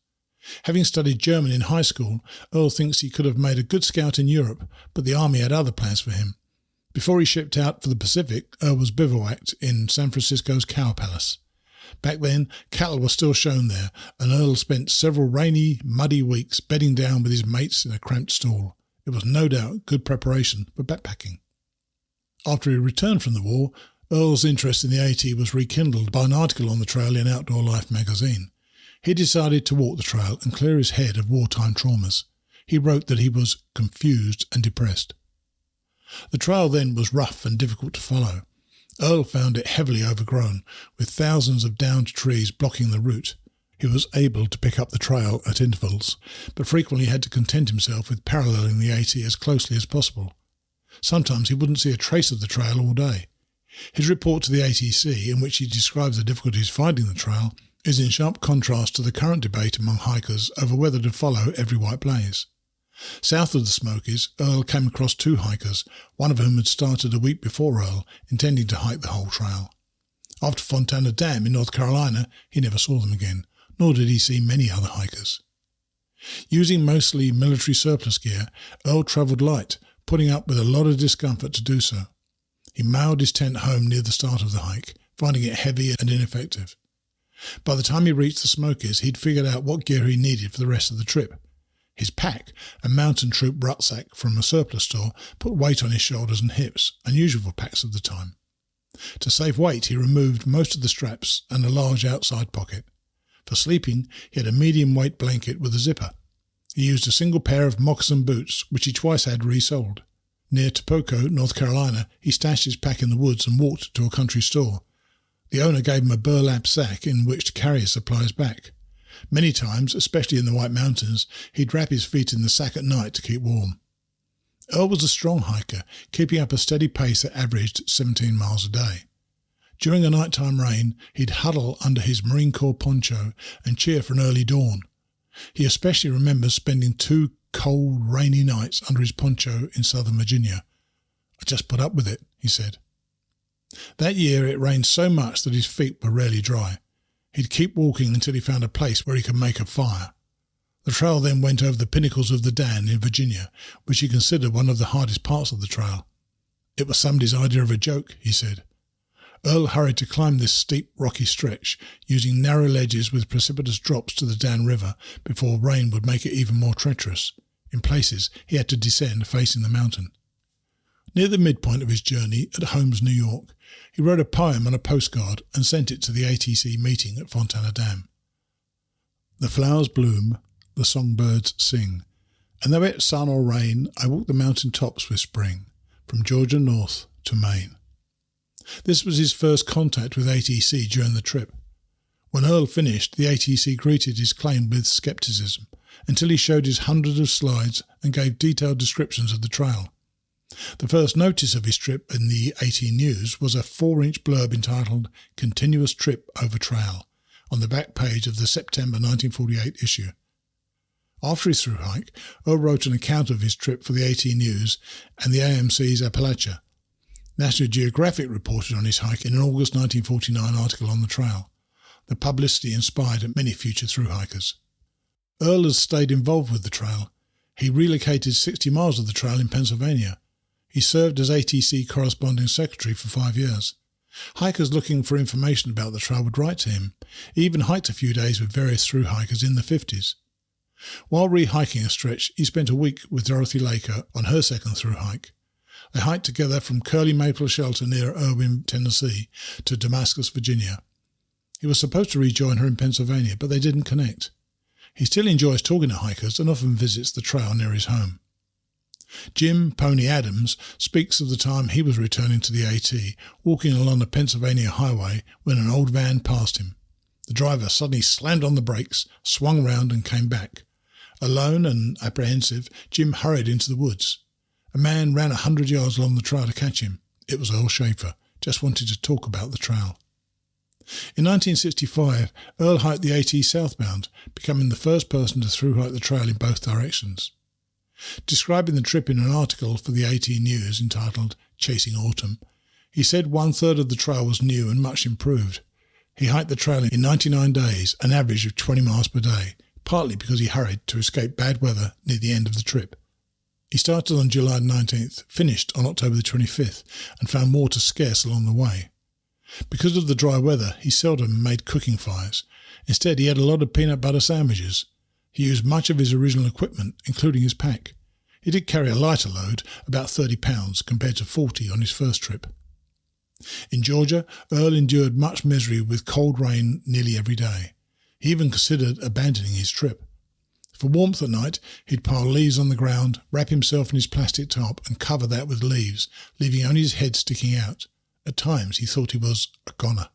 Having studied German in high school, Earl thinks he could have made a good scout in Europe, but the army had other plans for him. Before he shipped out for the Pacific, Earl was bivouacked in San Francisco's Cow Palace. Back then, cattle were still shown there, and Earl spent several rainy, muddy weeks bedding down with his mates in a cramped stall. It was no doubt good preparation for backpacking. After he returned from the war, Earl's interest in the AT was rekindled by an article on the trail in Outdoor Life magazine. He decided to walk the trail and clear his head of wartime traumas. He wrote that he was confused and depressed. The trail then was rough and difficult to follow. Earl found it heavily overgrown, with thousands of downed trees blocking the route. He was able to pick up the trail at intervals, but frequently had to content himself with paralleling the AT as closely as possible. Sometimes he wouldn't see a trace of the trail all day. His report to the ATC, in which he describes the difficulties finding the trail, is in sharp contrast to the current debate among hikers over whether to follow every white blaze. South of the Smokies, Earl came across 2 hikers, one of whom had started a week before Earl, intending to hike the whole trail. After Fontana Dam in North Carolina, he never saw them again, nor did he see many other hikers. Using mostly military surplus gear, Earl travelled light, putting up with a lot of discomfort to do so. He mailed his tent home near the start of the hike, finding it heavy and ineffective. By the time he reached the Smokies, he'd figured out what gear he needed for the rest of the trip. His pack, a mountain troop rucksack from a surplus store, put weight on his shoulders and hips, unusual for packs of the time. To save weight, he removed most of the straps and a large outside pocket. For sleeping, he had a medium-weight blanket with a zipper. He used a single pair of moccasin boots, which he twice had resoled. Near Topeka, North Carolina, he stashed his pack in the woods and walked to a country store. The owner gave him a burlap sack in which to carry his supplies back. Many times, especially in the White Mountains, he'd wrap his feet in the sack at night to keep warm. Earl was a strong hiker, keeping up a steady pace that averaged 17 miles a day. During a nighttime rain, he'd huddle under his Marine Corps poncho and cheer for an early dawn. He especially remembers spending 2 cold, rainy nights under his poncho in southern Virginia. "I just put up with it," he said. That year it rained so much that his feet were rarely dry. He'd keep walking until he found a place where he could make a fire. The trail then went over the pinnacles of the Dan in Virginia, which he considered one of the hardest parts of the trail. "It was somebody's idea of a joke," he said. Earl hurried to climb this steep, rocky stretch, using narrow ledges with precipitous drops to the Dan River before rain would make it even more treacherous. In places, he had to descend facing the mountain. Near the midpoint of his journey at Holmes, New York, he wrote a poem on a postcard and sent it to the ATC meeting at Fontana Dam. "The flowers bloom, the songbirds sing, and though it's sun or rain, I walk the mountain tops with spring, from Georgia north to Maine." This was his first contact with ATC during the trip. When Earl finished, the ATC greeted his claim with scepticism, until he showed his hundreds of slides and gave detailed descriptions of the trail. The first notice of his trip in the AT News was a 4-inch blurb entitled "Continuous Trip Over Trail" on the back page of the September 1948 issue. After his thru hike, Earl wrote an account of his trip for the AT News and the AMC's Appalachia. National Geographic reported on his hike in an August 1949 article on the trail. The publicity inspired many future thru hikers. Earl has stayed involved with the trail. He relocated 60 miles of the trail in Pennsylvania. He served as ATC corresponding secretary for 5 years. Hikers looking for information about the trail would write to him. He even hiked a few days with various thru hikers in the 50s. While re-hiking a stretch, he spent a week with Dorothy Laker on her second thru hike. They hiked together from Curly Maple Shelter near Irwin, Tennessee, to Damascus, Virginia. He was supposed to rejoin her in Pennsylvania, but they didn't connect. He still enjoys talking to hikers and often visits the trail near his home. Jim Pony Adams speaks of the time he was returning to the AT, walking along the Pennsylvania highway when an old van passed him. The driver suddenly slammed on the brakes, swung round and came back. Alone and apprehensive, Jim hurried into the woods. A man ran 100 yards along the trail to catch him. It was Earl Schaffer, just wanted to talk about the trail. In 1965, Earl hiked the AT southbound, becoming the first person to thru-hike the trail in both directions. Describing the trip in an article for the AT News entitled "Chasing Autumn," he said 1/3 of the trail was new and much improved. He hiked the trail in 99 days, an average of 20 miles per day, partly because he hurried to escape bad weather near the end of the trip. He started on July 19th, finished on October the 25th, and found water scarce along the way. Because of the dry weather, he seldom made cooking fires. Instead, he had a lot of peanut butter sandwiches. He used much of his original equipment, including his pack. He did carry a lighter load, about 30 pounds, compared to 40 on his first trip. In Georgia, Earl endured much misery with cold rain nearly every day. He even considered abandoning his trip. For warmth at night, he'd pile leaves on the ground, wrap himself in his plastic top and cover that with leaves, leaving only his head sticking out. At times he thought he was a goner.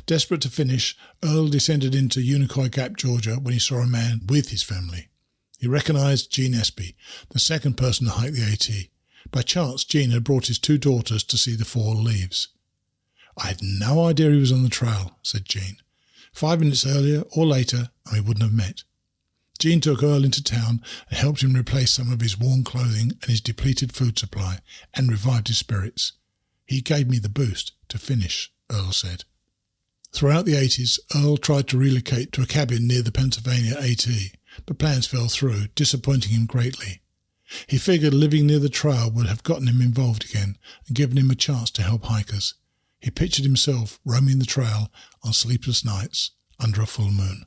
Desperate to finish, Earl descended into Unicoi Gap, Georgia, when he saw a man with his family. He recognized Gene Espy, the second person to hike the AT. By chance, Gene had brought his 2 daughters to see the fall leaves. "I had no idea he was on the trail," said Gene. 5 minutes earlier or later, and we wouldn't have met." Gene took Earl into town and helped him replace some of his worn clothing and his depleted food supply, and revived his spirits. "He gave me the boost to finish," Earl said. Throughout the 80s, Earl tried to relocate to a cabin near the Pennsylvania AT, but plans fell through, disappointing him greatly. He figured living near the trail would have gotten him involved again and given him a chance to help hikers. He pictured himself roaming the trail on sleepless nights under a full moon.